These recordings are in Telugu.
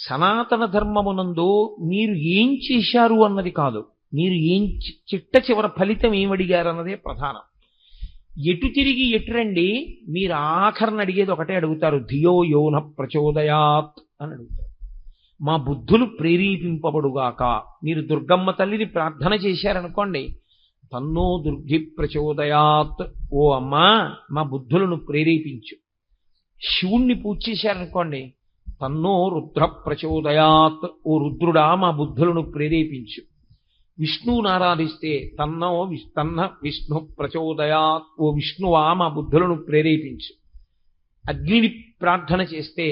సనాతన ధర్మమునందు మీరు ఏం చేశారు అన్నది కాదు, మీరు ఏం చిట్ట చివర ఫలితం ఏమడిగారు అన్నదే ప్రధానం. ఎటు తిరిగి ఎటు రండి, మీరు ఆఖరణ అడిగేది ఒకటే అడుగుతారు, ధియో యోన ప్రచోదయాత్ అని అడుగుతారు. మా బుద్ధులు ప్రేరేపింపబడుగాక. మీరు దుర్గమ్మ తల్లిని ప్రార్థన చేశారనుకోండి, తన్నో దుర్గి ప్రచోదయాత్, ఓ అమ్మా మా బుద్ధులను ప్రేరేపించు. శివుణ్ణి పూజ చేశారనుకోండి, తన్నో రుద్ర ప్రచోదయాత్, ఓ రుద్రుడా మా బుద్ధులను ప్రేరేపించు. విష్ణువుని ఆరాధిస్తే తన్న విష్ణు ప్రచోదయాత్, ఓ విష్ణువా మా బుద్ధులను ప్రేరేపించు. అగ్నిని ప్రార్థన చేస్తే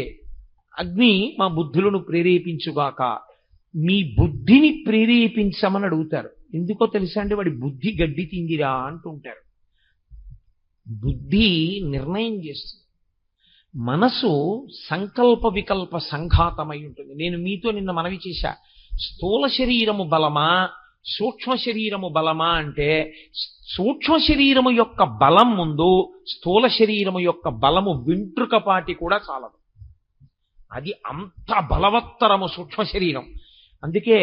అగ్ని మా బుద్ధులను ప్రేరేపించుగాక. మీ బుద్ధిని ప్రేరేపించమని అడుగుతారు. ఎందుకో తెలుసా అండి, వాడి బుద్ధి గడ్డి తిందిరా అంటుంటారు. బుద్ధి నిర్ణయం చేస్తుంది, మనసు సంకల్ప వికల్ప సంఘాతమై ఉంటుంది. నేను మీతో నిన్న మనవి చేశా, స్థూల శరీరము బలమా సూక్ష్మ శరీరము బలమా అంటే, సూక్ష్మ శరీరము యొక్క బలం ముందు స్థూల శరీరము యొక్క బలము వెంట్రుకపాటి కూడా చాలదు. అది అంత బలవత్తరము సూక్ష్మ శరీరం. అందుకే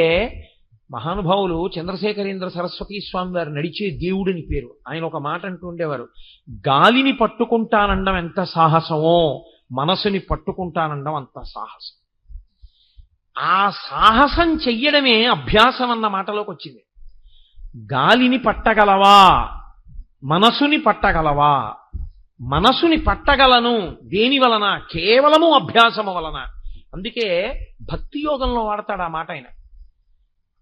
మహానుభావులు చంద్రశేఖరేంద్ర సరస్వతీ స్వామి వారు నడిచే దేవుడిని పేరు. ఆయన ఒక మాట అంటూ ఉండేవారు, గాలిని పట్టుకుంటానండం ఎంత సాహసమో మనసుని పట్టుకుంటానండం అంత సాహసం. ఆ సాహసం చెయ్యడమే అభ్యాసం అన్న మాటలోకి వచ్చింది. గాలిని పట్టగలవా, మనసుని పట్టగలవా? మనసుని పట్టగలను. దేని వలన? కేవలము అభ్యాసము వలన. అందుకే భక్తి యోగంలో వాడతాడు ఆ మాట ఆయన.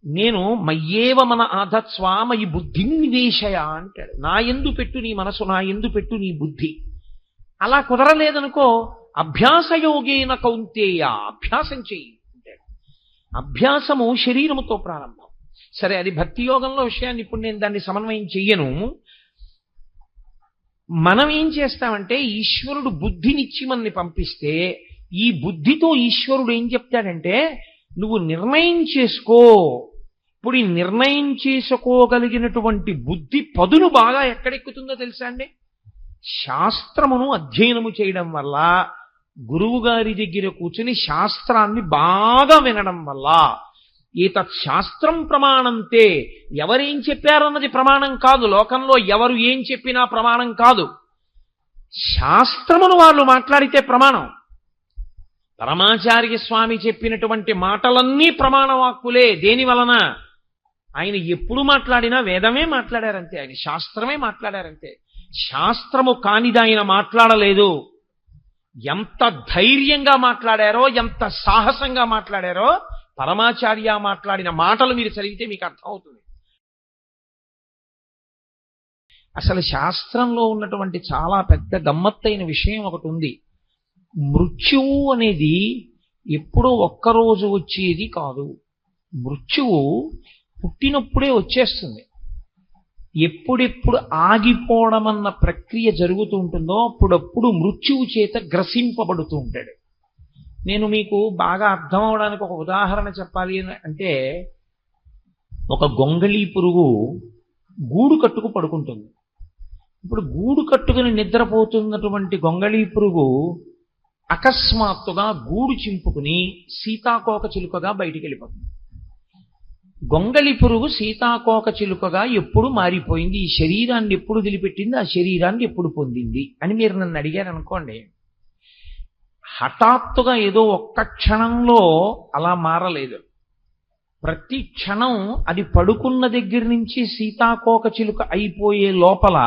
నేను మయ్యేవ మన ఆధత్స్వామయి బుద్ధిం నివేశయ అంటాడు. నా యందు పెట్టు నీ మనసు, నా యందు పెట్టు నీ బుద్ధి. అలా కుదరలేదనుకో, అభ్యాసయోగేన కౌంతేయ, అభ్యాసం చెయ్యి అంటాడు. అభ్యాసము శరీరముతో ప్రారంభం. సరే, అది భక్తి యోగంలో విషయాన్ని ఇప్పుడు నేను దాన్ని సమన్వయం చెయ్యను. మనం ఏం చేస్తామంటే, ఈశ్వరుడు బుద్ధినిచ్చి మనని పంపిస్తే ఈ బుద్ధితో ఈశ్వరుడు ఏం చెప్తాడంటే, నువ్వు నిర్ణయం చేసుకో. ఇప్పుడు ఈ నిర్ణయం చేసుకోగలిగినటువంటి బుద్ధి పదును బాగా ఎక్కడెక్కుతుందో తెలుసా అండి? శాస్త్రమును అధ్యయనము చేయడం వల్ల, గురువు గారి దగ్గర కూర్చుని శాస్త్రాన్ని బాగా వినడం వల్ల, ఏతత్ శాస్త్రం ప్రమాణంతే, ఎవరేం చెప్పారన్నది ప్రమాణం కాదు. లోకంలో ఎవరు ఏం చెప్పినా ప్రమాణం కాదు. శాస్త్రమును వాళ్ళు మాట్లాడితే ప్రమాణం. పరమాచార్య స్వామి చెప్పినటువంటి మాటలన్నీ ప్రమాణవాక్కులే. దేని వలన? ఆయన ఎప్పుడు మాట్లాడినా వేదమే మాట్లాడారంతే, ఆయన శాస్త్రమే మాట్లాడారంతే. శాస్త్రము కానిది ఆయన మాట్లాడలేదు. ఎంత ధైర్యంగా మాట్లాడారో, ఎంత సాహసంగా మాట్లాడారో పరమాచార్య మాట్లాడిన మాటలు మీరు చదివితే మీకు అర్థమవుతుంది. అసలు శాస్త్రంలో ఉన్నటువంటి చాలా పెద్ద గమ్మత్తైన విషయం ఒకటి ఉంది. మృత్యువు అనేది ఎప్పుడో ఒక్కరోజు వచ్చేది కాదు. మృత్యువు పుట్టినప్పుడే వచ్చేస్తుంది. ఎప్పుడెప్పుడు ఆగిపోవడం అన్న ప్రక్రియ జరుగుతూ ఉంటుందో అప్పుడప్పుడు మృత్యువు చేత గ్రసింపబడుతూ ఉంటాడు. నేను మీకు బాగా అర్థం అవడానికి ఒక ఉదాహరణ చెప్పాలి అంటే, ఒక గొంగళీ పురుగు గూడు కట్టుకు పడుకుంటుంది. ఇప్పుడు గూడు కట్టుకుని నిద్రపోతున్నటువంటి గొంగళీ పురుగు అకస్మాత్తుగా గూడు చింపుకుని సీతాకోక చిలుకగా బయటికి వెళ్ళిపోతుంది. గొంగళి పురుగు సీతాకోక చిలుకగా ఎప్పుడు మారిపోయింది? ఈ శరీరాన్ని ఎప్పుడు వదిలిపెట్టింది? ఆ శరీరాన్ని ఎప్పుడు పొందింది అని మీరు నన్ను అడిగారు అనుకోండి, హఠాత్తుగా ఏదో ఒక్క క్షణంలో అలా మారలేదు. ప్రతి క్షణం అది పడుకున్న దగ్గర నుంచి సీతాకోక చిలుక అయిపోయే లోపల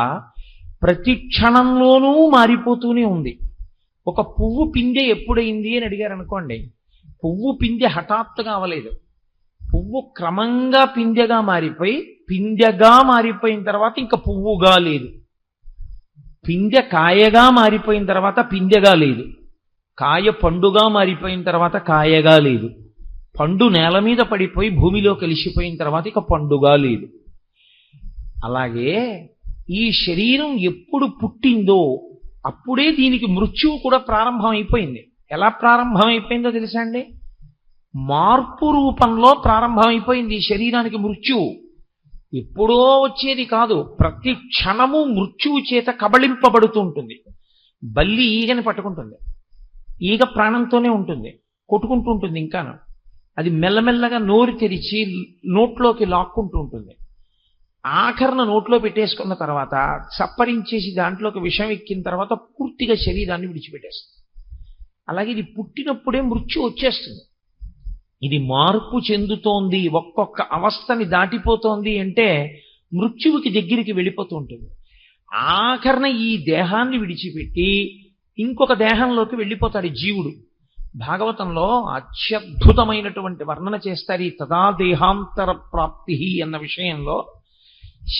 ప్రతి క్షణంలోనూ మారిపోతూనే ఉంది. ఒక పువ్వు పిందె ఎప్పుడైంది అని అడిగారు అనుకోండి, పువ్వు పిందె హఠాత్తుగా అవలేదు. పువ్వు క్రమంగా పిందెగా మారిపోయి, పిందెగా మారిపోయిన తర్వాత ఇంకా పువ్వుగా లేదు. పిందె కాయగా మారిపోయిన తర్వాత పిందెగా లేదు. కాయ పండుగా మారిపోయిన తర్వాత కాయగా లేదు. పండు నేల మీద పడిపోయి భూమిలో కలిసిపోయిన తర్వాత ఇక పండుగా లేదు. అలాగే ఈ శరీరం ఎప్పుడు పుట్టిందో అప్పుడే దీనికి మృత్యువు కూడా ప్రారంభం అయిపోయింది. ఎలా ప్రారంభం అయిపోయిందో తెలుసా అండి? మార్పు రూపంలో ప్రారంభమైపోయింది ఈ శరీరానికి మృత్యువు. ఎప్పుడో వచ్చేది కాదు, ప్రతి క్షణము మృత్యువు చేత కబళింపబడుతూ ఉంటుంది. బల్లి ఈగని పట్టుకుంటుంది, ఈగ ప్రాణంతోనే ఉంటుంది. కొట్టుకుంటూ ఉంటుంది ఇంకాను. అది మెల్లమెల్లగా నోరు తెరిచి నోట్లోకి లాక్కుంటూ ఉంటుంది. ఆఖరణ నోట్లో పెట్టేసుకున్న తర్వాత చప్పరించేసి దాంట్లోకి విషం ఎక్కిన తర్వాత పూర్తిగా శరీరాన్ని విడిచిపెట్టేస్తుంది. అలాగే ఇది పుట్టినప్పుడే మృత్యు వచ్చేస్తుంది. ఇది మార్పు చెందుతోంది, ఒక్కొక్క అవస్థని దాటిపోతోంది అంటే మృత్యువుకి దగ్గరికి వెళ్ళిపోతూ ఉంటుంది. ఆఖరణ ఈ దేహాన్ని విడిచిపెట్టి ఇంకొక దేహంలోకి వెళ్ళిపోతాడు జీవుడు. భాగవతంలో అత్యద్భుతమైనటువంటి వర్ణన చేస్తారు ఈ తదా దేహాంతర ప్రాప్తి అన్న విషయంలో.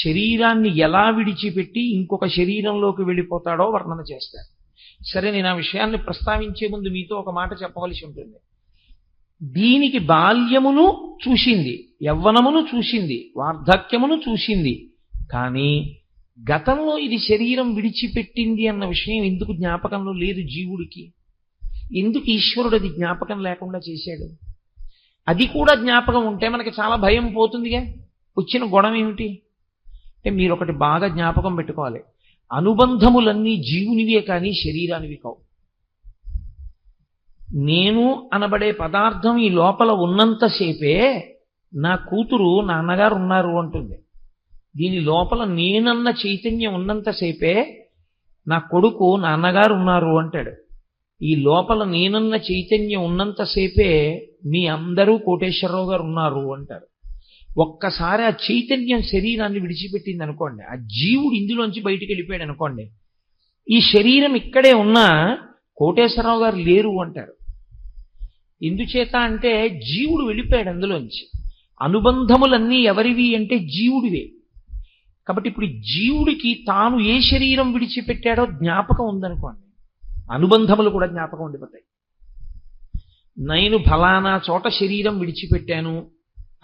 శరీరాన్ని ఎలా విడిచిపెట్టి ఇంకొక శరీరంలోకి వెళ్ళిపోతాడో వర్ణన చేస్తారు. సరే, నేను ఆ విషయాన్ని ప్రస్తావించే ముందు మీతో ఒక మాట చెప్పవలసి ఉంటుంది. దీనికి బాల్యమును చూసింది, యవ్వనమును చూసింది, వార్ధక్యమును చూసింది. కానీ గతంలో ఇది శరీరం విడిచిపెట్టింది అన్న విషయం ఎందుకు జ్ఞాపకంలో లేదు జీవుడికి? ఎందుకు ఈశ్వరుడు అది జ్ఞాపకం లేకుండా చేశాడు? అది కూడా జ్ఞాపకం ఉంటే మనకి చాలా భయం పోతుందిగా. వచ్చిన గొడవ ఏమిటి అంటే, మీరు ఒకటి బాగా జ్ఞాపకం పెట్టుకోవాలి. అనుబంధములన్నీ జీవునివే కానీ శరీరానివి కావు. నేను అనబడే పదార్థం ఈ లోపల ఉన్నంతసేపే నా కూతురు నాన్నగారు ఉన్నారు అంటుంది. దీని లోపల నేనన్న చైతన్యం ఉన్నంతసేపే నా కొడుకు నాన్నగారు ఉన్నారు అంటాడు. ఈ లోపల నేనన్న చైతన్యం ఉన్నంతసేపే మీ అందరూ కోటేశ్వరరావు గారు ఉన్నారు అంటారు. ఒక్కసారి ఆ చైతన్యం శరీరాన్ని విడిచిపెట్టింది అనుకోండి, ఆ జీవుడు ఇందులోంచి బయటికి వెళ్ళిపోయాడు అనుకోండి, ఈ శరీరం ఇక్కడే ఉన్నా కోటేశ్వరరావు గారు లేరు అంటారు. ఎందుచేత అంటే జీవుడు వెళ్ళిపోయాడు అందులోంచి. అనుబంధములన్నీ ఎవరివి అంటే జీవుడివే. కాబట్టి ఇప్పుడు జీవుడికి తాను ఏ శరీరం విడిచిపెట్టాడో జ్ఞాపకం ఉందనుకోండి, అనుబంధములు కూడా జ్ఞాపకం ఉండిపోతాయి. నేను ఫలానా చోట శరీరం విడిచిపెట్టాను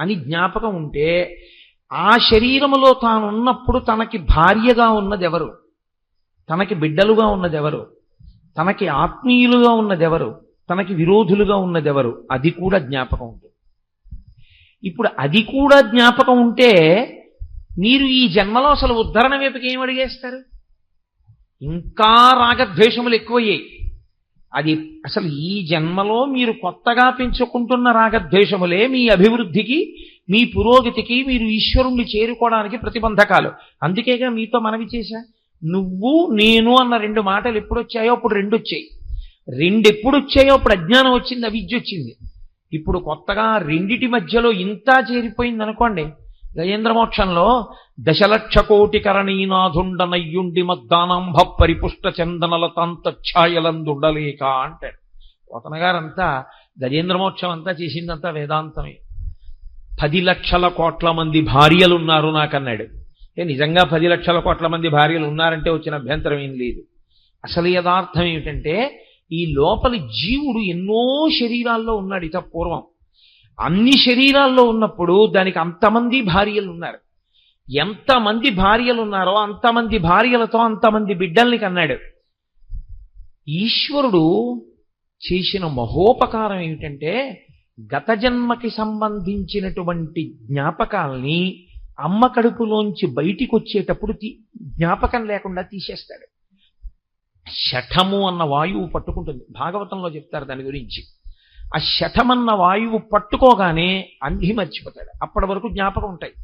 అని జ్ఞాపకం ఉంటే, ఆ శరీరములో తాను ఉన్నప్పుడు తనకి భార్యగా ఉన్నదెవరు, తనకి బిడ్డలుగా ఉన్నదెవరు, తనకి ఆత్మీయులుగా ఉన్నదెవరు, తనకి విరోధులుగా ఉన్నదెవరు, అది కూడా జ్ఞాపకం ఉంటుంది. ఇప్పుడు అది కూడా జ్ఞాపకం ఉంటే మీరు ఈ జన్మలో అసలు ఉద్ధరణ వైపుకి ఏం అడిగేస్తారు? ఇంకా రాగద్వేషములు ఎక్కువయ్యాయి. అది అసలు ఈ జన్మలో మీరు కొత్తగా పెంచుకుంటున్న రాగద్వేషములే మీ అభివృద్ధికి, మీ పురోగతికి, మీరు ఈశ్వరుణ్ణి చేరుకోవడానికి ప్రతిబంధకాలు. అందుకేగా మీతో మనవి చేశా, నువ్వు నేను అన్న రెండు మాటలు ఎప్పుడొచ్చాయో అప్పుడు రెండు వచ్చాయి. రెండు ఎప్పుడు వచ్చాయో అప్పుడు అజ్ఞానం వచ్చింది, అవిద్య వచ్చింది. ఇప్పుడు కొత్తగా రెండిటి మధ్యలో ఇంత చేరిపోయింది అనుకోండి. గజేంద్రమోక్షంలో దశలక్ష కోటి కరణీనాథుండనయ్యుండి మద్దానంభ పరిపుష్ట చందనలతాంత ఛాయలందుండలేక అంటాడు. పోతన గారంతా గజేంద్రమోక్షం అంతా చేసిందంతా వేదాంతమే. 10 లక్షల కోట్ల మంది భార్యలు ఉన్నారు నాకన్నాడు. నిజంగా 10 లక్షల కోట్ల మంది భార్యలు ఉన్నారంటే వచ్చిన అభ్యంతరం ఏం లేదు. అసలు యథార్థం ఏమిటంటే, ఈ లోపలి జీవుడు ఎన్నో శరీరాల్లో ఉన్నాడు ఇత పూర్వం. అన్ని శరీరాల్లో ఉన్నప్పుడు దానికి అంతమంది భార్యలు ఉన్నారు. ఎంతమంది భార్యలు ఉన్నారో అంతమంది భార్యలతో అంతమంది బిడ్డల్ని కన్నాడు. ఈశ్వరుడు చేసిన మహోపకారం ఏమిటంటే, గత జన్మకి సంబంధించినటువంటి జ్ఞాపకాల్ని అమ్మ కడుపులోంచి బయటికి వచ్చేటప్పుడు జ్ఞాపకం లేకుండా తీసేస్తాడు. శఠము అన్న వాయువు పట్టుకుంటుంది. భాగవతంలో చెప్తారు దాని గురించి. ఆ శఠమన్న వాయువు పట్టుకోగానే అన్నీ మర్చిపోతాడు. అప్పటి వరకు జ్ఞాపకం ఉంటాయి.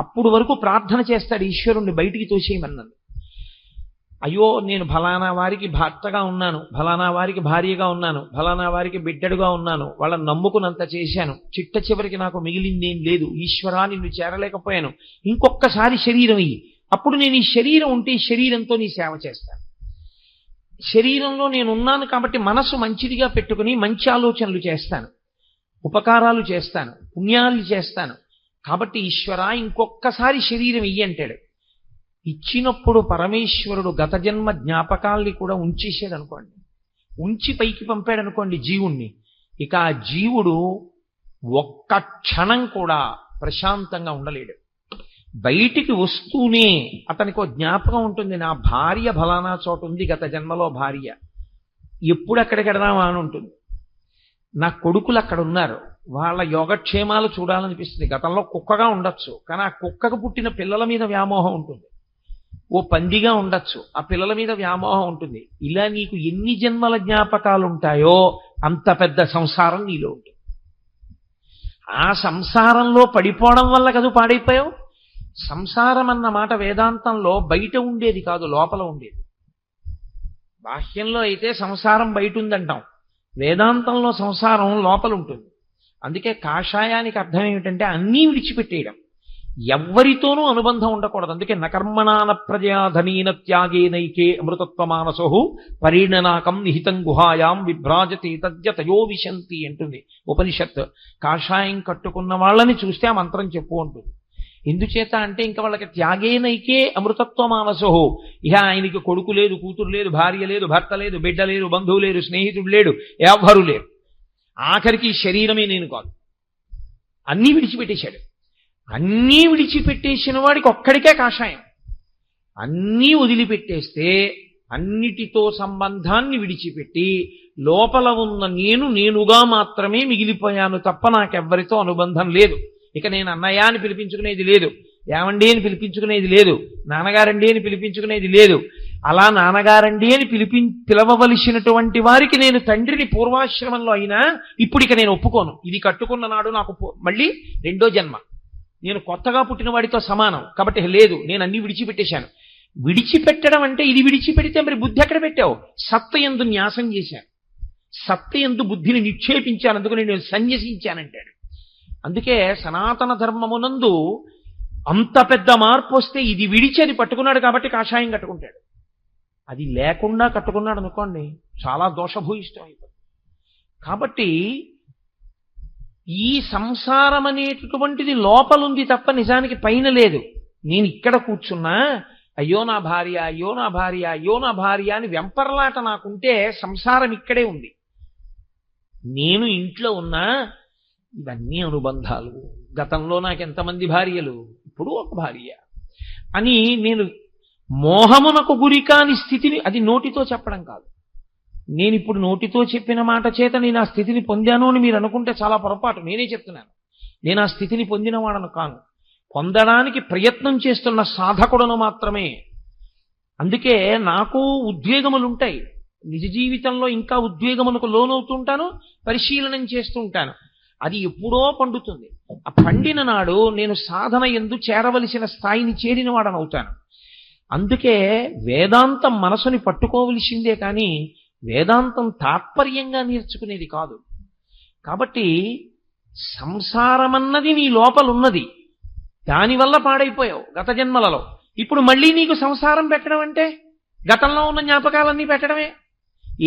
అప్పుడు వరకు ప్రార్థన చేస్తాడు ఈశ్వరుణ్ణి బయటికి తోసేయమన్నది. అయ్యో, నేను ఫలానా వారికి భర్తగా ఉన్నాను, ఫలానా వారికి భార్యగా ఉన్నాను, ఫలానా వారికి బిడ్డడుగా ఉన్నాను, వాళ్ళని నమ్ముకున్నంత చేశాను, చిట్ట చివరికి నాకు మిగిలిందేం లేదు, ఈశ్వరా నిన్ను చేరలేకపోయాను, ఇంకొక్కసారి శరీరం ఇయ్యి, అప్పుడు నేను ఈ శరీరం ఉంటే ఈ శరీరంతో నీ సేవ చేస్తాను. శరీరంలో నేను ఉన్నాను కాబట్టి మనసు మంచిదిగా పెట్టుకుని మంచి ఆలోచనలు చేస్తాను, ఉపకారాలు చేస్తాను, పుణ్యాలు చేస్తాను. కాబట్టి ఈశ్వరా ఇంకొక్కసారి శరీరం ఇయ్యి అంటాడు. ఇచ్చినప్పుడు పరమేశ్వరుడు గత జన్మ జ్ఞాపకాల్ని కూడా ఉంచేసాడు అనుకోండి, ఉంచి పైకి పంపాడు అనుకోండి జీవుణ్ణి. ఇక ఆ జీవుడు ఒక్క క్షణం కూడా ప్రశాంతంగా ఉండలేడు. బయటికి వస్తూనే అతనికి ఒక జ్ఞాపకం ఉంటుంది, నా భార్య ఫలానా చోట ఉంది, గత జన్మలో భార్య, ఎప్పుడు అక్కడికి వెడదామా అని ఉంటుంది. నా కొడుకులు అక్కడ ఉన్నారు, వాళ్ళ యోగక్షేమాలు చూడాలనిపిస్తుంది. గతంలో కుక్కగా ఉండొచ్చు, కానీ ఆ కుక్కకు పుట్టిన పిల్లల మీద వ్యామోహం ఉంటుంది. ఓ పందిగా ఉండొచ్చు, ఆ పిల్లల మీద వ్యామోహం ఉంటుంది. ఇలా నీకు ఎన్ని జన్మల జ్ఞాపకాలు ఉంటాయో అంత పెద్ద సంసారం నీలో ఉంటుంది. ఆ సంసారంలో పడిపోవడం వల్ల కదూ పాడైపోయావు. సంసారం అన్న మాట వేదాంతంలో బయట ఉండేది కాదు, లోపల ఉండేది. బాహ్యంలో అయితే సంసారం బయట ఉందంటాం, వేదాంతంలో సంసారం లోపల ఉంటుంది. అందుకే కాషాయానికి అర్థం ఏమిటంటే అన్నీ విడిచిపెట్టేయడం, ఎవ్వరితోనూ అనుబంధం ఉండకూడదు. అందుకే నకర్మణాన ప్రజాధనీన త్యాగేనైకే అమృతత్వమానసోహు పరిణనాకం నిహితం గుహాయాం విభ్రాజతి తద్యతయో విశంతి అంటుంది ఉపనిషత్. కాషాయం కట్టుకున్న వాళ్ళని చూస్తే ఆ మంత్రం చెప్పు అంటుంది. ఎందుచేత అంటే ఇంకా వాళ్ళకి త్యాగేనైకే అమృతత్వమానసోహు. ఇహ ఆయనకి కొడుకు లేదు, కూతురు లేదు, భార్య లేదు, భర్త లేదు, బిడ్డ లేదు, బంధువు లేరు, స్నేహితుడు లేడు, ఎవ్వరూ లేరు. ఆఖరికి శరీరమే నేను కాదు, అన్నీ విడిచిపెట్టేశాడు. అన్నీ విడిచిపెట్టేసిన వాడికి ఒక్కడికే కాషాయం. అన్నీ వదిలిపెట్టేస్తే అన్నిటితో సంబంధాన్ని విడిచిపెట్టి లోపల ఉన్న నేనుగా మాత్రమే మిగిలిపోయాను తప్ప నాకెవ్వరితో అనుబంధం లేదు. ఇక నేను అన్నయ్య అని పిలిపించుకునేది లేదు, ఏమండి అని పిలిపించుకునేది లేదు, నాన్నగారండి అని పిలిపించుకునేది లేదు. అలా నాన్నగారండి అని పిలవవలసినటువంటి వారికి నేను తండ్రిని పూర్వాశ్రమంలో అయినా ఇప్పుడు ఇక నేను ఒప్పుకోను. ఇది కట్టుకున్న నాడు నాకు మళ్ళీ రెండో జన్మ, నేను కొత్తగా పుట్టిన వాడితో సమానం కాబట్టి లేదు, నేను అన్ని విడిచిపెట్టేశాను. విడిచిపెట్టడం అంటే ఇది విడిచిపెడితే మరి బుద్ధి ఎక్కడ పెట్టావు? సత్తయందు న్యాసం చేశాను, సత్తయందు బుద్ధిని నిక్షేపించాను, అందుకు నేను సన్యసించానంటాడు. అందుకే సనాతన ధర్మమునందు అంత పెద్ద మార్పు వస్తే ఇది విడిచి అది పట్టుకున్నాడు కాబట్టి కాషాయం కట్టుకుంటాడు. అది లేకుండా కట్టుకున్నాడు అనుకోండి చాలా దోషభూయిష్టం అయిపోతుంది. కాబట్టి ఈ సంసారం అనేటటువంటిది లోపలుంది తప్ప నిజానికి పైన లేదు. నేను ఇక్కడ కూర్చున్నా అయ్యో నా భార్య, అయ్యో నా భార్య, అయ్యో నా భార్య అని వెంపర్లాట నాకుంటే సంసారం ఇక్కడే ఉంది. నేను ఇంట్లో ఉన్నా ఇవన్నీ అనుబంధాలు, గతంలో నాకు ఎంతమంది భార్యలు, ఇప్పుడు ఒక భార్య అని నేను మోహమునకు గురికాని స్థితిని, అది నోటితో చెప్పడం కాదు. నేను ఇప్పుడు నోటితో చెప్పిన మాట చేత నేను ఆ స్థితిని పొందాను అని మీరు అనుకుంటే చాలా పొరపాటు. నేనే చెప్తున్నాను, నేను ఆ స్థితిని పొందినవాడను కాను, పొందడానికి ప్రయత్నం చేస్తున్న సాధకుడను మాత్రమే. అందుకే నాకు ఉద్వేగములుంటాయి, నిజ జీవితంలో ఇంకా ఉద్వేగములకు లోనవుతుంటాను, పరిశీలనం చేస్తూ ఉంటాను. అది ఎప్పుడో పండుతుంది. ఆ పండిన నాడు నేను సాధన యందు చేరవలసిన స్థాయిని చేరిన వాడనవుతాను. అందుకే వేదాంతం మనసుని పట్టుకోవలసిందే కానీ వేదాంతం తాత్పర్యంగా నేర్చుకునేది కాదు. కాబట్టి సంసారమన్నది నీ లోపలున్నది, దానివల్ల పాడైపోయావు గత జన్మలలో. ఇప్పుడు మళ్ళీ నీకు సంసారం పెట్టడం అంటే గతంలో ఉన్న జ్ఞాపకాలన్నీ పెట్టడమే.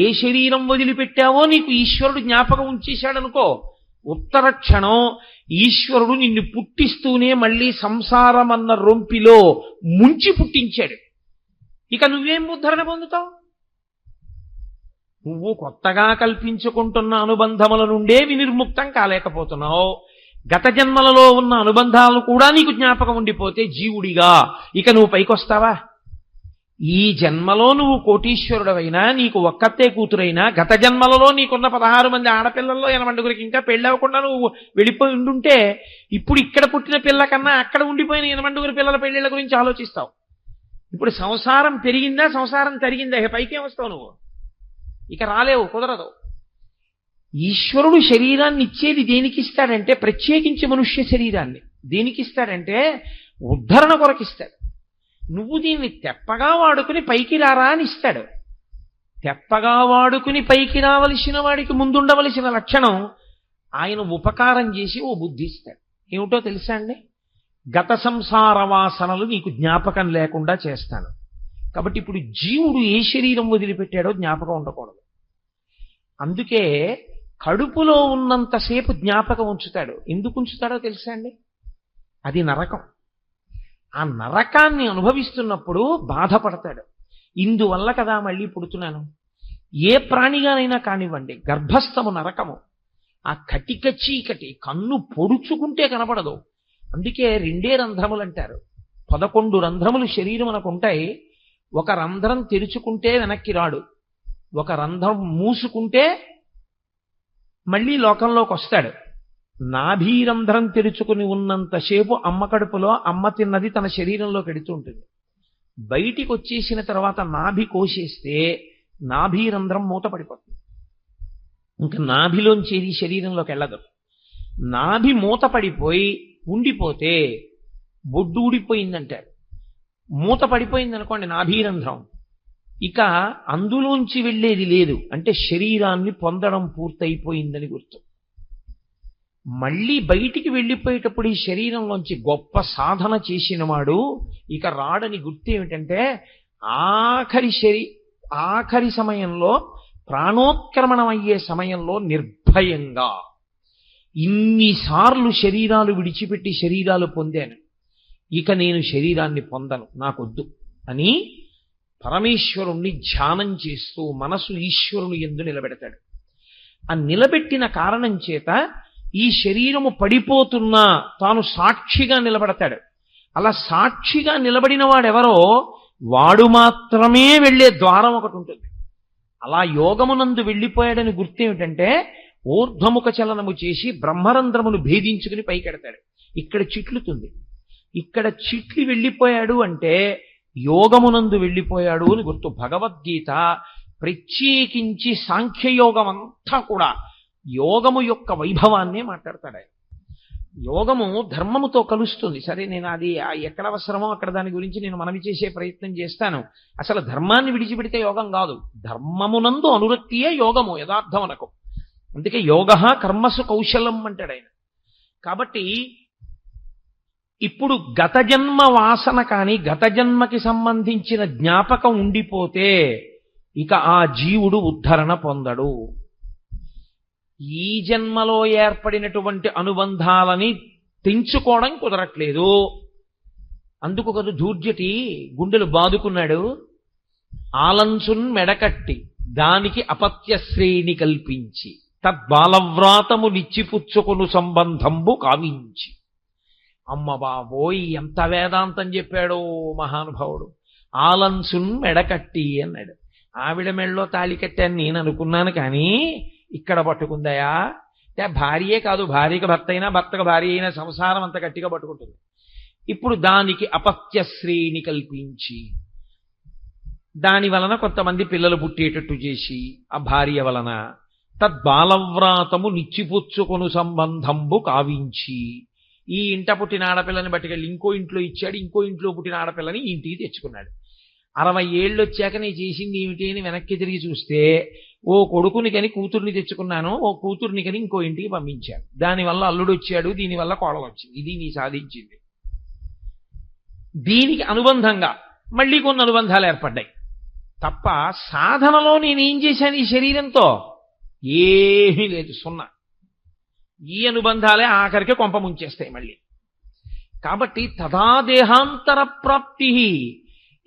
ఏ శరీరం వదిలిపెట్టావో నీకు ఈశ్వరుడు జ్ఞాపకం ఉంచేశాడనుకో, ఉత్తర క్షణం ఈశ్వరుడు నిన్ను పుట్టిస్తూనే మళ్ళీ సంసారం అన్న రొంపిలో ముంచి పుట్టించాడు. ఇక నువ్వేం ఉద్ధరణ పొందుతావు? నువ్వు కొత్తగా కల్పించుకుంటున్న అనుబంధముల నుండే వినిర్ముక్తం కాలేకపోతున్నావు. గత జన్మలలో ఉన్న అనుబంధాలు కూడా నీకు జ్ఞాపకం ఉండిపోతే జీవుడిగా ఇక నువ్వు పైకొస్తావా? ఈ జన్మలో నువ్వు కోటీశ్వరుడవైనా, నీకు ఒక్కతే కూతురైనా, గత జన్మలలో నీకున్న 16 మంది ఆడపిల్లల్లో 80 ఇంకా పెళ్ళవకుండా నువ్వు వెళ్ళిపోయి ఉండుంటే ఇప్పుడు ఇక్కడ పుట్టిన పిల్ల కన్నా అక్కడ ఉండిపోయిన 80 పిల్లల పెళ్ళిళ్ళ గురించి ఆలోచిస్తావు. ఇప్పుడు సంసారం పెరిగిందా, సంసారం తరిగిందా, పైకేం వస్తావు నువ్వు? ఇక రాలేవు, కుదరదు. ఈశ్వరుడు శరీరాన్ని ఇచ్చేది దేనికి ఇస్తాడంటే, ప్రత్యేకించి మనుష్య శరీరాన్ని దేనికి ఇస్తాడంటే ఉద్ధరణ కొరకిస్తాడు. నువ్వు దీన్ని తెప్పగా వాడుకుని పైకి రారా అని ఇస్తాడు. తెప్పగా వాడుకుని పైకి రావలసిన వాడికి ముందుండవలసిన లక్షణం ఆయన ఉపకారం చేసి ఓ బుద్ధి ఇస్తాడు. ఏమిటో తెలుసా అండి? గత సంసార వాసనలు నీకు జ్ఞాపకం లేకుండా చేస్తాను. కాబట్టి ఇప్పుడు జీవుడు ఏ శరీరం వదిలిపెట్టాడో జ్ఞాపకం ఉండకూడదు. అందుకే కడుపులో ఉన్నంతసేపు జ్ఞాపకం ఉంచుతాడు. ఎందుకు ఉంచుతాడో తెలుసా అండి? అది నరకం. ఆ నరకాన్ని అనుభవిస్తున్నప్పుడు బాధపడతాడు. ఇందువల్ల కదా మళ్ళీ పుడుతున్నాను. ఏ ప్రాణిగానైనా కానివ్వండి, గర్భస్థము నరకము. ఆ కటిక చీకటి కన్ను పొడుచుకుంటే కనపడదు. అందుకే 2 రంధ్రములు అంటారు. 11 రంధ్రములు శరీరమునకు ఉంటాయి. ఒక రంధ్రం తెరుచుకుంటే వెనక్కి రాడు, ఒక రంధ్రం మూసుకుంటే మళ్ళీ లోకంలోకి వస్తాడు. నాభీరంధ్రం తెరుచుకుని ఉన్నంతసేపు అమ్మ కడుపులో అమ్మ తిన్నది తన శరీరంలో పెడుతూ ఉంటుంది. బయటికి వచ్చేసిన తర్వాత నాభి కోసేస్తే నాభీరంధ్రం మూతపడిపోతుంది. ఇంకా నాభిలోంచి ఏది శరీరంలోకి వెళ్ళదు. నాభి మూత పడిపోయి ఉండిపోతే బొడ్డు ఊడిపోయిందంటారు. మూత పడిపోయింది అనుకోండి నాభీరంధ్రం, ఇక అందులోంచి వెళ్ళేది లేదు, అంటే శరీరాన్ని పొందడం పూర్తయిపోయిందని గుర్తు. మళ్ళీ బయటికి వెళ్ళిపోయేటప్పుడు ఈ శరీరంలోంచి గొప్ప సాధన చేసినవాడు ఇక రాడని గుర్తు ఏమిటంటే ఆఖరి సమయంలో, ప్రాణోత్క్రమణం అయ్యే సమయంలో నిర్భయంగా ఇన్నిసార్లు శరీరాలు విడిచిపెట్టి శరీరాలు పొందాను, ఇక నేను శరీరాన్ని పొందను, నాకొద్దు అని పరమేశ్వరుణ్ణి ధ్యానం చేస్తూ మనసు ఈశ్వరుని యందు నిలబెడతాడు. ఆ నిలబెట్టిన కారణం చేత ఈ శరీరము పడిపోతున్నా తాను సాక్షిగా నిలబడతాడు. అలా సాక్షిగా నిలబడిన వాడెవరో వాడు మాత్రమే వెళ్ళే ద్వారం ఒకటి ఉంటుంది. అలా యోగమునందు వెళ్ళిపోయాడని గుర్తేమిటంటే ఊర్ధ్వముఖ చలనము చేసి బ్రహ్మరంధ్రమును భేదించుకుని పైకెడతాడు. ఇక్కడ చిట్లుతుంది. ఇక్కడ చిట్లి వెళ్ళిపోయాడు అంటే యోగమునందు వెళ్ళిపోయాడు అని గుర్తు. భగవద్గీత ప్రత్యేకించి సాంఖ్యయోగం అంతా కూడా యోగము యొక్క వైభవాన్నే మాట్లాడతాడు ఆయన. యోగము ధర్మముతో కలుస్తుంది. సరే, నేను అది ఎక్కడ అవసరమో అక్కడ దాని గురించి నేను మనవి చేసే ప్రయత్నం చేస్తాను. అసలు ధర్మాన్ని విడిచిపెడితే యోగం కాదు, ధర్మమునందు అనురక్తియే యోగము యథార్థమునకు. అందుకే యోగ కర్మసు కౌశలం అంటాడు ఆయన. కాబట్టి ఇప్పుడు గత జన్మ వాసన కానీ గత జన్మకి సంబంధించిన జ్ఞాపకం ఉండిపోతే ఇక ఆ జీవుడు ఉద్ధరణ పొందడు. ఈ జన్మలో ఏర్పడినటువంటి అనుబంధాలని తెంచుకోవడం కుదరట్లేదు. అందుకు కదా దూర్జటి గుండెలు బాదుకున్నాడు. ఆలంచున్ మెడకట్టి దానికి అపత్యశ్రేణి కల్పించి తద్బాలవ్రాతము నిచ్చిపుచ్చుకొను సంబంధంబు కావించి. అమ్మ బాబోయ్, ఎంత వేదాంతం చెప్పాడో మహానుభావుడు. ఆలంచున్ మెడకట్టి అన్నాడు. ఆవిడ మెడలో తాళి కట్టాను నేను అనుకున్నాను, కానీ ఇక్కడ పట్టుకుందయా అంటే భార్యే కాదు, భార్యకి భర్త అయినా భర్తకు భార్య అయినా సంసారం అంత గట్టిగా పట్టుకుంటుంది. ఇప్పుడు దానికి అపత్యశ్రేణి కల్పించి దాని వలన కొంతమంది పిల్లలు పుట్టేటట్టు చేసి ఆ భార్య వలన తద్బాలవ్రాతము నిచ్చిపుచ్చుకొను సంబంధంబు కావించి ఈ ఇంట పుట్టిన ఆడపిల్లని బట్టుకెళ్ళి ఇంకో ఇంట్లో ఇచ్చాడు, ఇంకో ఇంట్లో పుట్టిన ఆడపిల్లని ఇంటికి తెచ్చుకున్నాడు. 60 ఏళ్ళు వచ్చాక నేను చేసింది ఏమిటి అని వెనక్కి తిరిగి చూస్తే ఓ కొడుకుని కని కూతుర్ని తెచ్చుకున్నాను, ఓ కూతుర్ని కని ఇంకో ఇంటికి పంపించాను, దానివల్ల అల్లుడు వచ్చాడు, దీనివల్ల కోడలు వచ్చింది, ఇది నీ సాధించింది. దీనికి అనుబంధంగా మళ్ళీ కొన్ని అనుబంధాలు ఏర్పడ్డాయి తప్ప సాధనలో నేనేం చేశాను ఈ శరీరంతో? ఏమీ లేదు, సున్నా. ఈ అనుబంధాలే ఆఖరికి కొంప ముంచేస్తాయి మళ్ళీ. కాబట్టి తదా దేహాంతర ప్రాప్తి,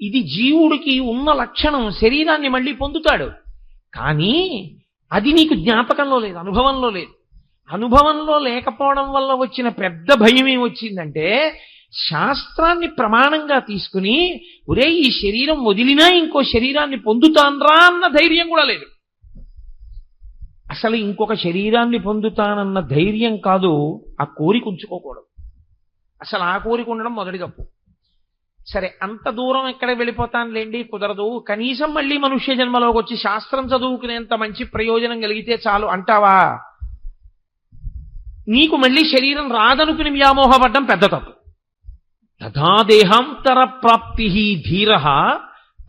ఇది జీవుడికి ఉన్న లక్షణం. శరీరాన్ని మళ్ళీ పొందుతాడు, కానీ అది నీకు జ్ఞాపకంలో లేదు, అనుభవంలో లేదు. అనుభవంలో లేకపోవడం వల్ల వచ్చిన పెద్ద భయం ఏమొచ్చిందంటే శాస్త్రాన్ని ప్రమాణంగా తీసుకుని ఒరే ఈ శరీరం వదిలినా ఇంకో శరీరాన్ని పొందుతాన్రా అన్న ధైర్యం కూడా లేదు. అసలు ఇంకొక శరీరాన్ని పొందుతానన్న ధైర్యం కాదు, ఆ కోరిక ఉంచుకోకూడదు. అసలు ఆ కోరిక ఉండడం మొదటి తప్పు. సరే, అంత దూరం ఎక్కడ వెళ్ళిపోతానులేండి, కుదరదు, కనీసం మళ్ళీ మనుష్య జన్మలోకి వచ్చి శాస్త్రం చదువుకునేంత మంచి ప్రయోజనం కలిగితే చాలు అంటావా? నీకు మళ్ళీ శరీరం రాదనుకుని వ్యామోహపడ్డం పెద్ద తప్పు. తథా దేహాంతర ప్రాప్తి ధీర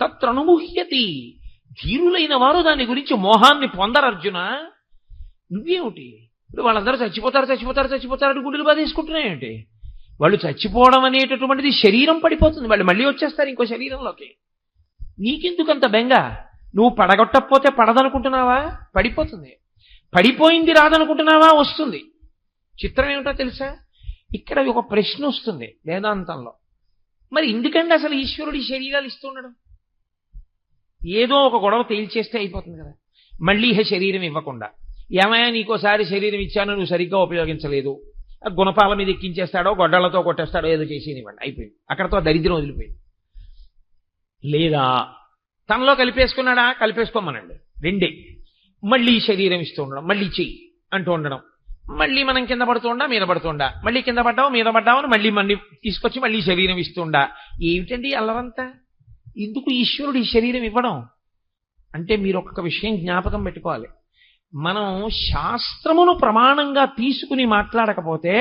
తత్రనుముహ్యతి. ధీరులైన వారు దాని గురించి మోహాన్ని పొందరు. అర్జున, నువ్వేమిటి ఇప్పుడు వాళ్ళందరూ చచ్చిపోతారు గుండెలు బాధేసుకుంటున్నాయేంటి? వాళ్ళు చచ్చిపోవడం అనేటటువంటిది శరీరం పడిపోతుంది, వాళ్ళు మళ్ళీ వచ్చేస్తారు ఇంకో శరీరంలోకి. నీకెందుకంత బెంగ? నువ్వు పడగొట్టకపోతే పడదనుకుంటున్నావా? పడిపోతుంది. పడిపోయింది రాదనుకుంటున్నావా? వస్తుంది. చిత్రం ఏమిటో తెలుసా? ఇక్కడ ఒక ప్రశ్న వస్తుంది వేదాంతంలో. మరి ఎందుకంటే అసలు ఈశ్వరుడి శరీరాలు ఇస్తుండడం? ఏదో ఒక గొడవ తేల్చేస్తే అయిపోతుంది కదా. మళ్ళీ శరీరం ఇవ్వకుండా, ఏమయ్యా నీకోసారి శరీరం ఇచ్చాను నువ్వు సరిగ్గా ఉపయోగించలేదు, గుణపాల మీద ఎక్కించేస్తాడో గొడ్డలతో కొట్టేస్తాడో ఏదో చేసేనివ్వండి, అయిపోయింది, అక్కడతో దరిద్రం వదిలిపోయింది. లేదా తనలో కలిపేసుకున్నాడా? కలిపేసుకోమనండి, రెండే. మళ్ళీ శరీరం ఇస్తూ ఉండడం, మళ్ళీ చెయ్యి అంటూ ఉండడం, మళ్ళీ మనం కింద పడుతుండా మీద పడుతుండా, మళ్ళీ కింద పడ్డావు మీద పడ్డావని మళ్ళీ మళ్ళీ తీసుకొచ్చి మళ్ళీ శరీరం ఇస్తుండా. ఏమిటండి అల్లరంతా? ఎందుకు ఈశ్వరుడు ఈ శరీరం ఇవ్వడం? అంటే మీరు ఒక్క విషయం జ్ఞాపకం పెట్టుకోవాలి. మనం శాస్త్రమును ప్రమాణంగా తీసుకుని మాట్లాడకపోతే,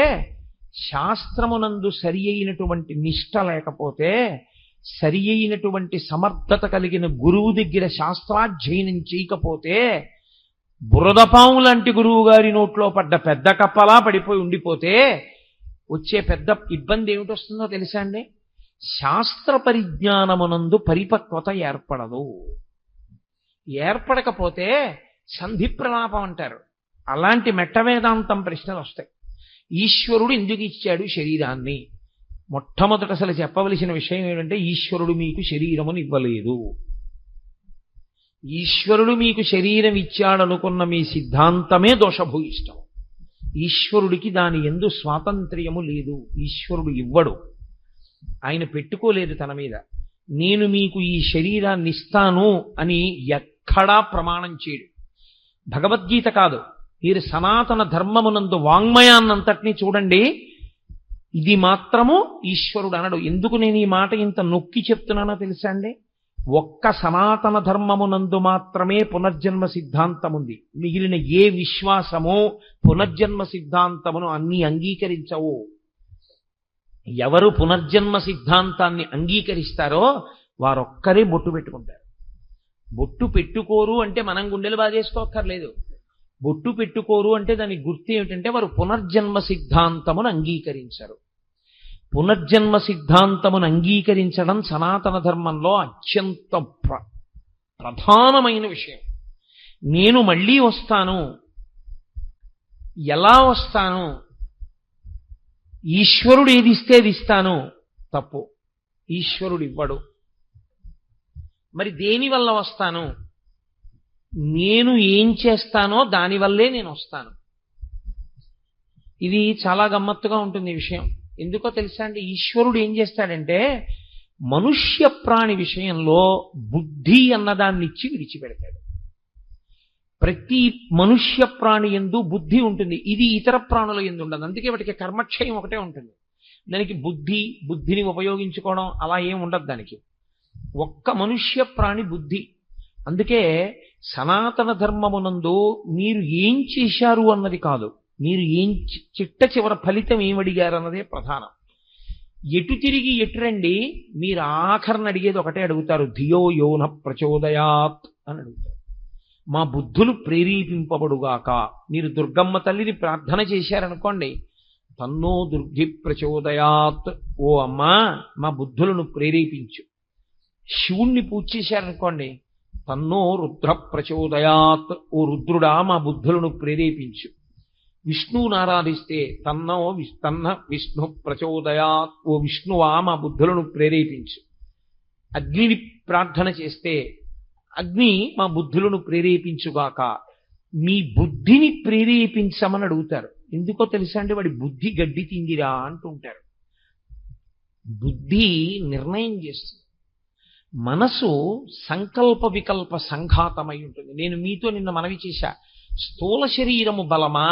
శాస్త్రమునందు సరి అయినటువంటి నిష్ట లేకపోతే, సరి అయినటువంటి సమర్థత కలిగిన గురువు దగ్గర శాస్త్రాధ్యయనం చేయకపోతే, బురదపాము లాంటి గురువు గారి నోట్లో పడ్డ పెద్ద కప్పలా పడిపోయి ఉండిపోతే వచ్చే పెద్ద ఇబ్బంది ఏమిటొస్తుందో తెలుసా అండి? శాస్త్ర పరిజ్ఞానమునందు పరిపక్వత ఏర్పడదు. ఏర్పడకపోతే సంధి ప్రలాపం అంటారు. అలాంటి మెట్ట వేదాంతం ప్రశ్నలు వస్తాయి. ఈశ్వరుడు ఎందుకు ఇచ్చాడు శరీరాన్ని? మొట్టమొదట అసలు చెప్పవలసిన విషయం ఏంటంటే, ఈశ్వరుడు మీకు శరీరమును ఇవ్వలేదు. ఈశ్వరుడు మీకు శరీరం ఇచ్చాడనుకున్న మీ సిద్ధాంతమే దోషభూయిష్టం. ఈశ్వరుడికి దాని యందు స్వాతంత్ర్యము లేదు. ఈశ్వరుడు ఇవ్వడు, ఆయన పెట్టుకోలేదు తన మీద. నేను మీకు ఈ శరీరాన్ని ఇస్తాను అని ఎక్కడా ప్రమాణం చేయడు. భగవద్గీత కాదు, మీరు సనాతన ధర్మమునందు వాంగ్మయాన్నంతటినీ చూడండి, ఇది మాత్రము ఈశ్వరుడు అనడు. ఎందుకు నేను ఈ మాట ఇంత నొక్కి చెప్తున్నానో తెలుసా అండి? ఒక్క సనాతన ధర్మమునందు మాత్రమే పునర్జన్మ సిద్ధాంతం ఉంది. మిగిలిన ఏ విశ్వాసము పునర్జన్మ సిద్ధాంతమును అన్ని అంగీకరించవు. ఎవరు పునర్జన్మ సిద్ధాంతాన్ని అంగీకరిస్తారో వారొక్కరే బొట్టు పెట్టుకుంటారు. బొట్టు పెట్టుకోరు అంటే మనం గుండెలు బాధేసుకోక్కర్లేదు. బొట్టు పెట్టుకోరు అంటే దాని గుర్తు ఏమిటంటే వారు పునర్జన్మ సిద్ధాంతమును అంగీకరించరు. పునర్జన్మ సిద్ధాంతమును అంగీకరించడం సనాతన ధర్మంలో అత్యంత ప్రధానమైన విషయం. నేను మళ్ళీ వస్తాను, ఎలా వస్తాను, ఈశ్వరుడు ఏది ఇస్తే అది ఇస్తాను, తప్పు. ఈశ్వరుడు ఇవ్వడు. మరి దేని వల్ల వస్తాను? నేను ఏం చేస్తానో దానివల్లే నేను వస్తాను. ఇది చాలా గమ్మత్తుగా ఉంటుంది ఈ విషయం. ఎందుకో తెలుసా అండి? ఈశ్వరుడు ఏం చేస్తాడంటే, మనుష్య ప్రాణి విషయంలో బుద్ధి అన్నదాన్ని ఇచ్చి విడిచిపెడతాడు. ప్రతి మనుష్య ప్రాణి యందు బుద్ధి ఉంటుంది. ఇది ఇతర ప్రాణుల యందు ఉండదు. అందుకే వాటికి కర్మక్షయం ఒకటే ఉంటుంది. దానికి బుద్ధిని ఉపయోగించుకోవడం అలా ఏం ఉండదు దానికి. ఒక్క మనుష్య ప్రాణి బుద్ధి. అందుకే సనాతన ధర్మమునందు మీరు ఏం చేశారు అన్నది కాదు, మీరు ఏం చిట్ట చివర ఫలితం ఏమడిగారు అన్నదే ప్రధానం. ఎటు తిరిగి ఎటు రండి, మీరు ఆఖరణ అడిగేది ఒకటే అడుగుతారు, ధియో యోన ప్రచోదయాత్ అని అడుగుతారు. మా బుద్ధులు ప్రేరేపింపబడుగాక. మీరు దుర్గమ్మ తల్లిని ప్రార్థన చేశారనుకోండి, తన్నో దుర్గి ప్రచోదయాత్, ఓ అమ్మా మా బుద్ధులను ప్రేరేపించు. శివుణ్ణి పూజ చేశారనుకోండి, తన్నో రుద్ర ప్రచోదయాత్, ఓ రుద్రుడా మా బుద్ధులను ప్రేరేపించు. విష్ణువుని ఆరాధిస్తే తన్న విష్ణు ప్రచోదయాత్, ఓ విష్ణువా మా బుద్ధులను ప్రేరేపించు. అగ్నిని ప్రార్థన చేస్తే అగ్ని మా బుద్ధులను ప్రేరేపించుగాక. మీ బుద్ధిని ప్రేరేపించమని అడుగుతారు. ఎందుకో తెలుసా అండి? వాడి బుద్ధి గడ్డి తింగిరా అంటుంటారు. బుద్ధి నిర్ణయం చేస్తుంది. మనసు సంకల్ప వికల్ప సంఘాతమై ఉంటుంది. నేను మీతో నిన్న మనవి చేశా, స్థూల శరీరము బలమా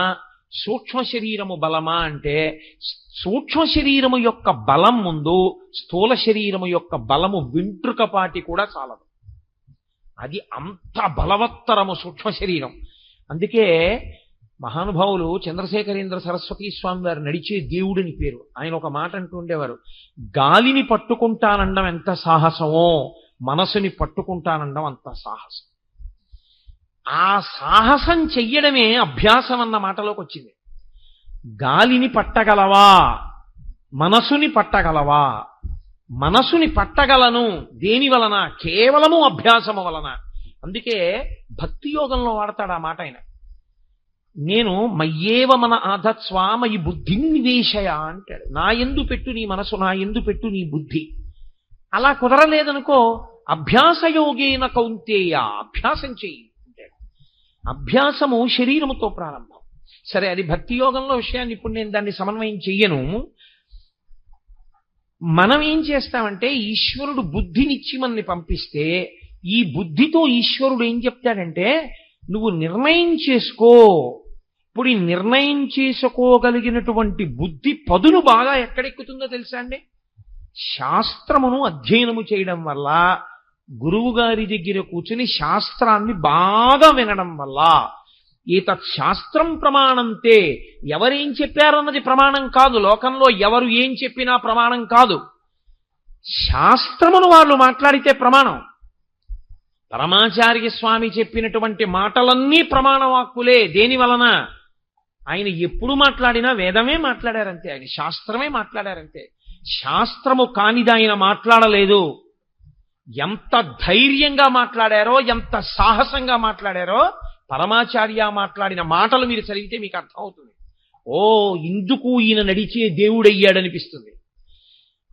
సూక్ష్మ శరీరము బలమా అంటే, సూక్ష్మ శరీరము యొక్క బలం ముందు స్థూల శరీరము యొక్క బలము వెంట్రుకపాటి కూడా చాలదు. అది అంత బలవత్తరము సూక్ష్మ శరీరం. అందుకే మహానుభావులు చంద్రశేఖరేంద్ర సరస్వతీ స్వామి వారు నడిచే దేవుడిని పేరు. ఆయన ఒక మాట అంటూ ఉండేవారు, గాలిని పట్టుకుంటానండం ఎంత సాహసమో మనసుని పట్టుకుంటానండం అంత సాహసం. ఆ సాహసం చెయ్యడమే అభ్యాసం అన్న మాటలోకి వచ్చింది. గాలిని పట్టగలవా, మనసుని పట్టగలవా? మనసుని పట్టగలను. దేని వలన? కేవలము అభ్యాసము వలన. అందుకే భక్తి యోగంలో వాడతాడు ఆ మాట ఆయన. నేను మయ్యేవ మన ఆధత్స్వా మయి బుద్ధిం నివేశయ అంటాడు. నా యందు పెట్టు నీ మనసు, నా యందు పెట్టు నీ బుద్ధి. అలా కుదరలేదనుకో, అభ్యాసయోగేన కౌంతేయ, అభ్యాసం చెయ్యి అంటాడు. అభ్యాసము శరీరముతో ప్రారంభం. సరే, అది భక్తి యోగంలో విషయాన్ని ఇప్పుడు నేను దాన్ని సమన్వయం చెయ్యను. మనం ఏం చేస్తామంటే, ఈశ్వరుడు బుద్ధినిచ్చి మనని పంపిస్తే ఈ బుద్ధితో ఈశ్వరుడు ఏం చెప్తాడంటే, నువ్వు నిర్ణయం చేసుకో. ఇప్పుడు ఈ నిర్ణయం చేసుకోగలిగినటువంటి బుద్ధి పదును బాగా ఎక్కడెక్కుతుందో తెలుసా అండి? శాస్త్రమును అధ్యయనము చేయడం వల్ల, గురువు గారి దగ్గర కూర్చుని శాస్త్రాన్ని బాగా వినడం వల్ల, ఏతత్ శాస్త్రం ప్రమాణంతే. ఎవరేం చెప్పారన్నది ప్రమాణం కాదు, లోకంలో ఎవరు ఏం చెప్పినా ప్రమాణం కాదు, శాస్త్రమును వాళ్ళు మాట్లాడితే ప్రమాణం. పరమాచార్య స్వామి చెప్పినటువంటి మాటలన్నీ ప్రమాణవాక్కులే. దేని వలన? ఆయన ఎప్పుడు మాట్లాడినా వేదమే మాట్లాడారంతే, ఆయన శాస్త్రమే మాట్లాడారంతే. శాస్త్రము కానిది ఆయన మాట్లాడలేదు. ఎంత ధైర్యంగా మాట్లాడారో, ఎంత సాహసంగా మాట్లాడారో పరమాచార్య మాట్లాడిన మాటలు మీరు చదివితే మీకు అర్థమవుతుంది. ఓ, ఇందుకు ఈయన నడిచే దేవుడయ్యాడనిపిస్తుంది.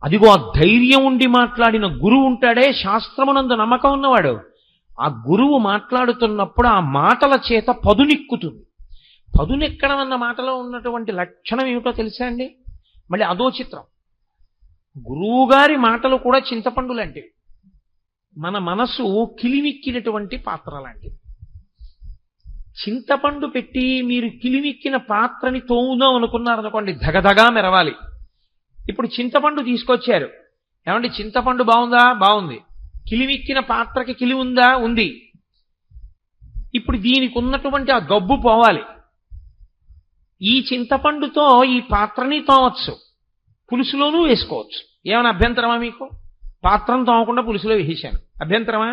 అదిగో ఆ ధైర్యం ఉండి మాట్లాడిన గురువు ఉంటాడే, శాస్త్రమునందు నమ్మకం ఉన్నవాడు, ఆ గురువు మాట్లాడుతున్నప్పుడు ఆ మాటల చేత పదునెక్కుతుంది. పదునెక్కడం అన్న మాటలో ఉన్నటువంటి లక్షణం ఏమిటో తెలుసా అండి? మళ్ళీ అదో చిత్రం. గురువుగారి మాటలు కూడా చింతపండు లాంటివి. మన మనసు కిలిమిక్కినటువంటి పాత్ర లాంటివి. చింతపండు పెట్టి మీరు కిలిమిక్కిన పాత్రని తోముదాం అనుకున్నారనుకోండి, ధగధగా మెరవాలి. ఇప్పుడు చింతపండు తీసుకొచ్చారు, ఏమంటే చింతపండు బాగుందా? బాగుంది. కిలిమిక్కిన పాత్రకి కిలి ఉందా? ఉంది. ఇప్పుడు దీనికి ఉన్నటువంటి ఆ గబ్బు పోవాలి. ఈ చింతపండుతో ఈ పాత్రని తోమచ్చు, పులుసులోనూ వేసుకోవచ్చు. ఏమైనా అభ్యంతరమా మీకు? పాత్రను తోమకుండా పులుసులో వేసేశాను, అభ్యంతరమా?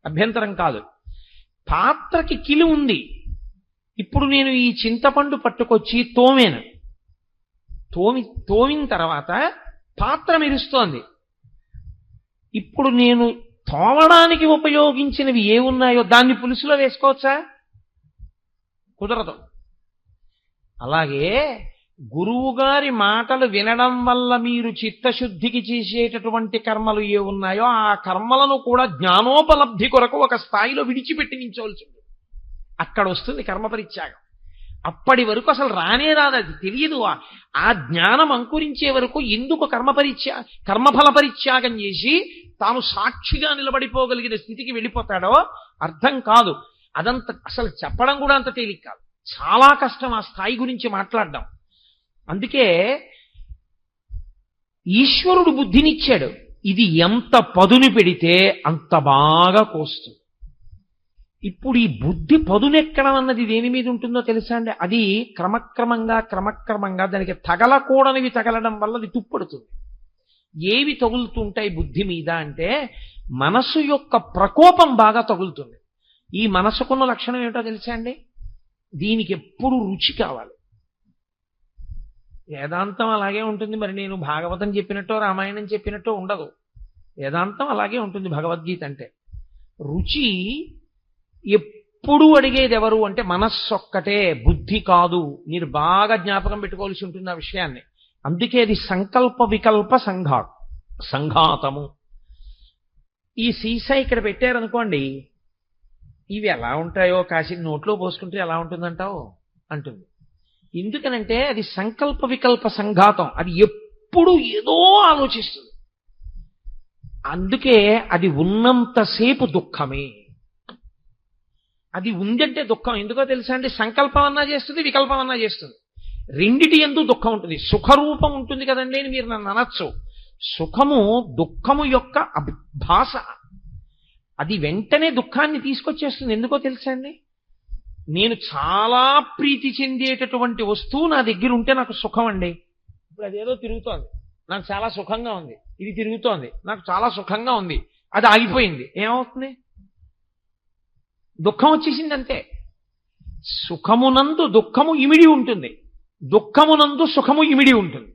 అభ్యంతరం కాదు. పాత్రకి కిలి ఉంది. ఇప్పుడు నేను ఈ చింతపండు పట్టుకొచ్చి తోమిన తర్వాత పాత్ర మెరుస్తోంది. ఇప్పుడు నేను తోమడానికి ఉపయోగించినవి ఏమున్నాయో దాన్ని పులుసులో వేసుకోవచ్చా? కుదరదు. అలాగే గురువుగారి మాటలు వినడం వల్ల మీరు చిత్తశుద్ధికి చేసేటటువంటి కర్మలు ఏ ఉన్నాయో ఆ కర్మలను కూడా జ్ఞానోపలబ్ధి కొరకు ఒక స్థాయిలో విడిచిపెట్టి నించవలసి ఉంటుంది. అక్కడ వస్తుంది కర్మపరిత్యాగం. అప్పటి వరకు అసలు రానే రాదు, అది తెలియదు. ఆ జ్ఞానం అంకురించే వరకు ఎందుకు కర్మఫల పరిత్యాగం చేసి తాను సాక్షిగా నిలబడిపోగలిగిన స్థితికి వెళ్ళిపోతాడో అర్థం కాదు. అదంత అసలు చెప్పడం కూడా అంత తేలిక కాదు, చాలా కష్టం ఆ స్థాయి గురించి మాట్లాడడం. అందుకే ఈశ్వరుడు బుద్ధినిచ్చాడు, ఇది ఎంత పదును పెడితే అంత బాగా కోస్తుంది. ఇప్పుడు ఈ బుద్ధి పదునెక్కడం అన్నది దేని మీద ఉంటుందో తెలుసా అండి? అది క్రమక్రమంగా దానికి తగలకూడనివి తగలడం వల్ల అది తుప్పడుతుంది. ఏవి తగులుతుంటాయి బుద్ధి మీద అంటే మనసు యొక్క ప్రకోపం బాగా తగులుతుంది. ఈ మనసుకున్న లక్షణం ఏమిటో తెలుసా అండి? దీనికి ఎప్పుడు రుచి కావాలి. వేదాంతం అలాగే ఉంటుంది. మరి నేను భాగవతం చెప్పినట్టో రామాయణం చెప్పినట్టో ఉండదు. వేదాంతం అలాగే ఉంటుంది. భగవద్గీత అంటే రుచి ఎప్పుడు అడిగేది ఎవరు అంటే మనస్సు ఒక్కటే, బుద్ధి కాదు. మీరు బాగా జ్ఞాపకం పెట్టుకోవాల్సి ఉంటుంది ఆ విషయాన్ని. అందుకే అది సంకల్ప వికల్ప సంఘాతము. ఈ సీసా ఇక్కడ పెట్టారనుకోండి, ఇవి ఎలా ఉంటాయో కాసి నోట్లో పోసుకుంటే ఎలా ఉంటుందంటావు అంటుంది. ఎందుకనంటే అది సంకల్ప వికల్ప సంఘాతం. అది ఎప్పుడు ఏదో ఆలోచిస్తుంది. అందుకే అది ఉన్నంతసేపు దుఃఖమే. అది ఉందంటే దుఃఖం. ఎందుకో తెలుసా అండి? సంకల్పం అన్నా చేస్తుంది, వికల్పం అన్నా చేస్తుంది. రెండిటి యందు దుఃఖం ఉంటుంది. సుఖరూపం ఉంటుంది కదండి అని మీరు నన్ను అనొచ్చు. సుఖము దుఃఖము యొక్క భాష. అది వెంటనే దుఃఖాన్ని తీసుకొచ్చేస్తుంది. ఎందుకో తెలుసా అండి? నేను చాలా ప్రీతి చెందేటటువంటి వస్తువు నా దగ్గర ఉంటే నాకు సుఖం అండి. ఇప్పుడు అదేదో తిరుగుతోంది, నాకు చాలా సుఖంగా ఉంది. ఇది తిరుగుతోంది, నాకు చాలా సుఖంగా ఉంది. అది ఆగిపోయింది, ఏమవుతుంది? దుఃఖం వచ్చేసింది అంతే. సుఖమునందు దుఃఖము ఇమిడి ఉంటుంది, దుఃఖమునందు సుఖము ఇమిడి ఉంటుంది.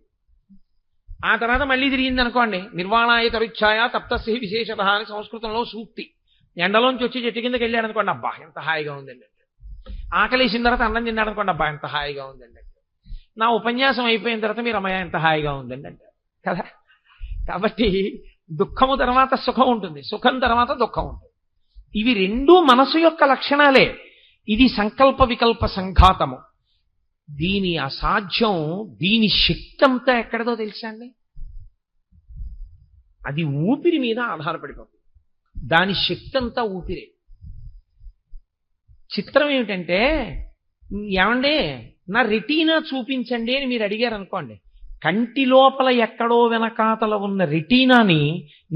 ఆ తర్వాత మళ్ళీ తిరిగింది అనుకోండి, నిర్వాణాయ తరుచ్ఛాయ తప్తస్య విశేషత అని సంస్కృతంలో సూక్తి. ఎండలోంచి వచ్చి చెట్టు కిందకి వెళ్ళాడు అనుకోండి, అబ్బా ఎంత హాయిగా ఉందండి. ఆకలేసిన తర్వాత అన్నం తిన్నాడు అనుకోండి, అబ్బా ఎంత హాయిగా ఉందండి. నా ఉపన్యాసం అయిపోయిన తర్వాత మీరు అమ్మాయి ఎంత హాయిగా ఉందండి అంటారు కదా. కాబట్టి దుఃఖము తర్వాత సుఖం ఉంటుంది, సుఖం తర్వాత దుఃఖం ఉంటుంది. ఇవి రెండూ మనసు యొక్క లక్షణాలే. ఇది సంకల్ప వికల్ప సంఘాతము. దీని అసాధ్యం, దీని శక్తి అంతా ఎక్కడదో తెలుసా అండి? అది ఊపిరి మీద ఆధారపడిపోతుంది. దాని శక్తి అంతా ఊపిరే. చిత్రం ఏమిటంటే, ఏమండి నా రెటీనా చూపించండి అని మీరు అడిగారు అనుకోండి, కంటి లోపల ఎక్కడో వెనకాతల ఉన్న రెటీనాని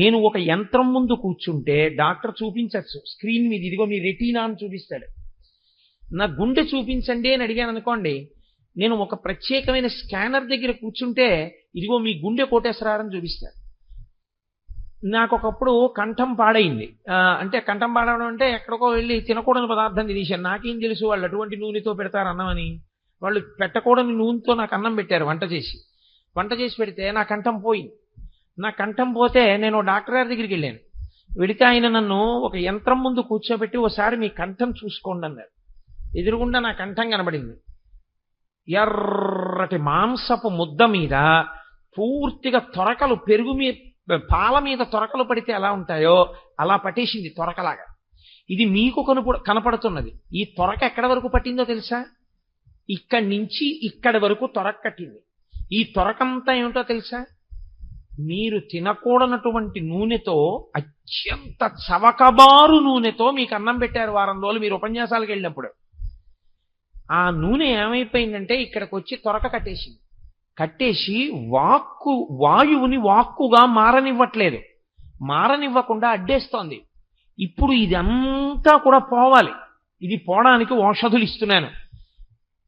నేను ఒక యంత్రం ముందు కూర్చుంటే డాక్టర్ చూపించచ్చు స్క్రీన్ మీద, ఇదిగో మీ రెటీనా అని చూపిస్తాడు. నా గుండె చూపించండి అని అడిగాను అనుకోండి, నేను ఒక ప్రత్యేకమైన స్కానర్ దగ్గర కూర్చుంటే ఇదిగో మీ గుండె కోటేశ్వరారని చూపిస్తాను. నాకు ఒకప్పుడు కంఠం పాడైంది. అంటే కంఠం పాడడం అంటే ఎక్కడికో వెళ్ళి తినకూడని పదార్థం తినేశాను. నాకేం తెలుసు వాళ్ళు అటువంటి నూనెతో పెడతారు అన్నమని. వాళ్ళు పెట్టకూడని నూనెతో నాకు అన్నం పెట్టారు వంట చేసి పెడితే నా కంఠం పోయింది. నా కంఠం పోతే నేను డాక్టర్ గారి దగ్గరికి వెళ్ళాను. వెళితే ఆయన నన్ను ఒక యంత్రం ముందు కూర్చోబెట్టి ఓసారి మీ కంఠం చూసుకోండి అన్నారు. ఎదురుగుండా నా కంఠం కనబడింది. ఎర్రటి మాంసపు ముద్ద మీద పూర్తిగా తొరకలు, పెరుగు మీద పాల మీద తొరకలు పడితే ఎలా ఉంటాయో అలా పట్టేసింది తొరకలాగా. ఇది మీకు కనపడుతున్నది. ఈ తొరక ఎక్కడి వరకు పట్టిందో తెలుసా? ఇక్కడి నుంచి ఇక్కడి వరకు తొరక కట్టింది. ఈ తొరకంతా ఏమిటో తెలుసా? మీరు తినకూడనటువంటి నూనెతో, అత్యంత చవకబారు నూనెతో మీకు అన్నం పెట్టారు వారం రోజులు మీరు ఉపన్యాసాలకు వెళ్ళినప్పుడు. ఆ నూనె ఏమైపోయిందంటే ఇక్కడికి వచ్చి తొరక కట్టేసి వాయువుని వాక్కుగా మారనివ్వట్లేదు. మారనివ్వకుండా అడ్డేస్తోంది. ఇప్పుడు ఇదంతా కూడా పోవాలి. ఇది పోవడానికి ఔషధులు ఇస్తున్నాను.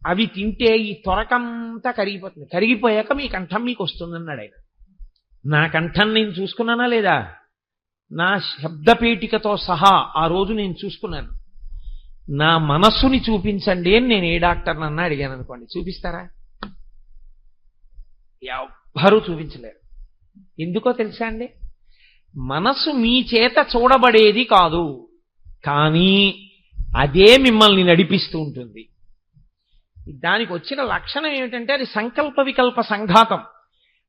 అవి తింటే ఈ తొరకంతా కరిగిపోతుంది. కరిగిపోయాక మీ కంఠం మీకు వస్తుందన్నాడు ఆయన. నా కంఠం నేను చూసుకున్నానా లేదా? నా శబ్దపేటికతో సహా ఆ రోజు నేను చూసుకున్నాను. నా మనస్సుని చూపించండి అని నేను ఏ డాక్టర్నన్నా అడిగాను అనుకోండి, చూపిస్తారా? ఎవ్వరూ చూపించలేరు. ఎందుకో తెలుసా అండి? మనసు మీ చేత చూడబడేది కాదు, కానీ అదే మిమ్మల్ని నడిపిస్తూ ఉంటుంది. దానికి వచ్చిన లక్షణం ఏమిటంటే అది సంకల్ప వికల్ప సంఘాతం.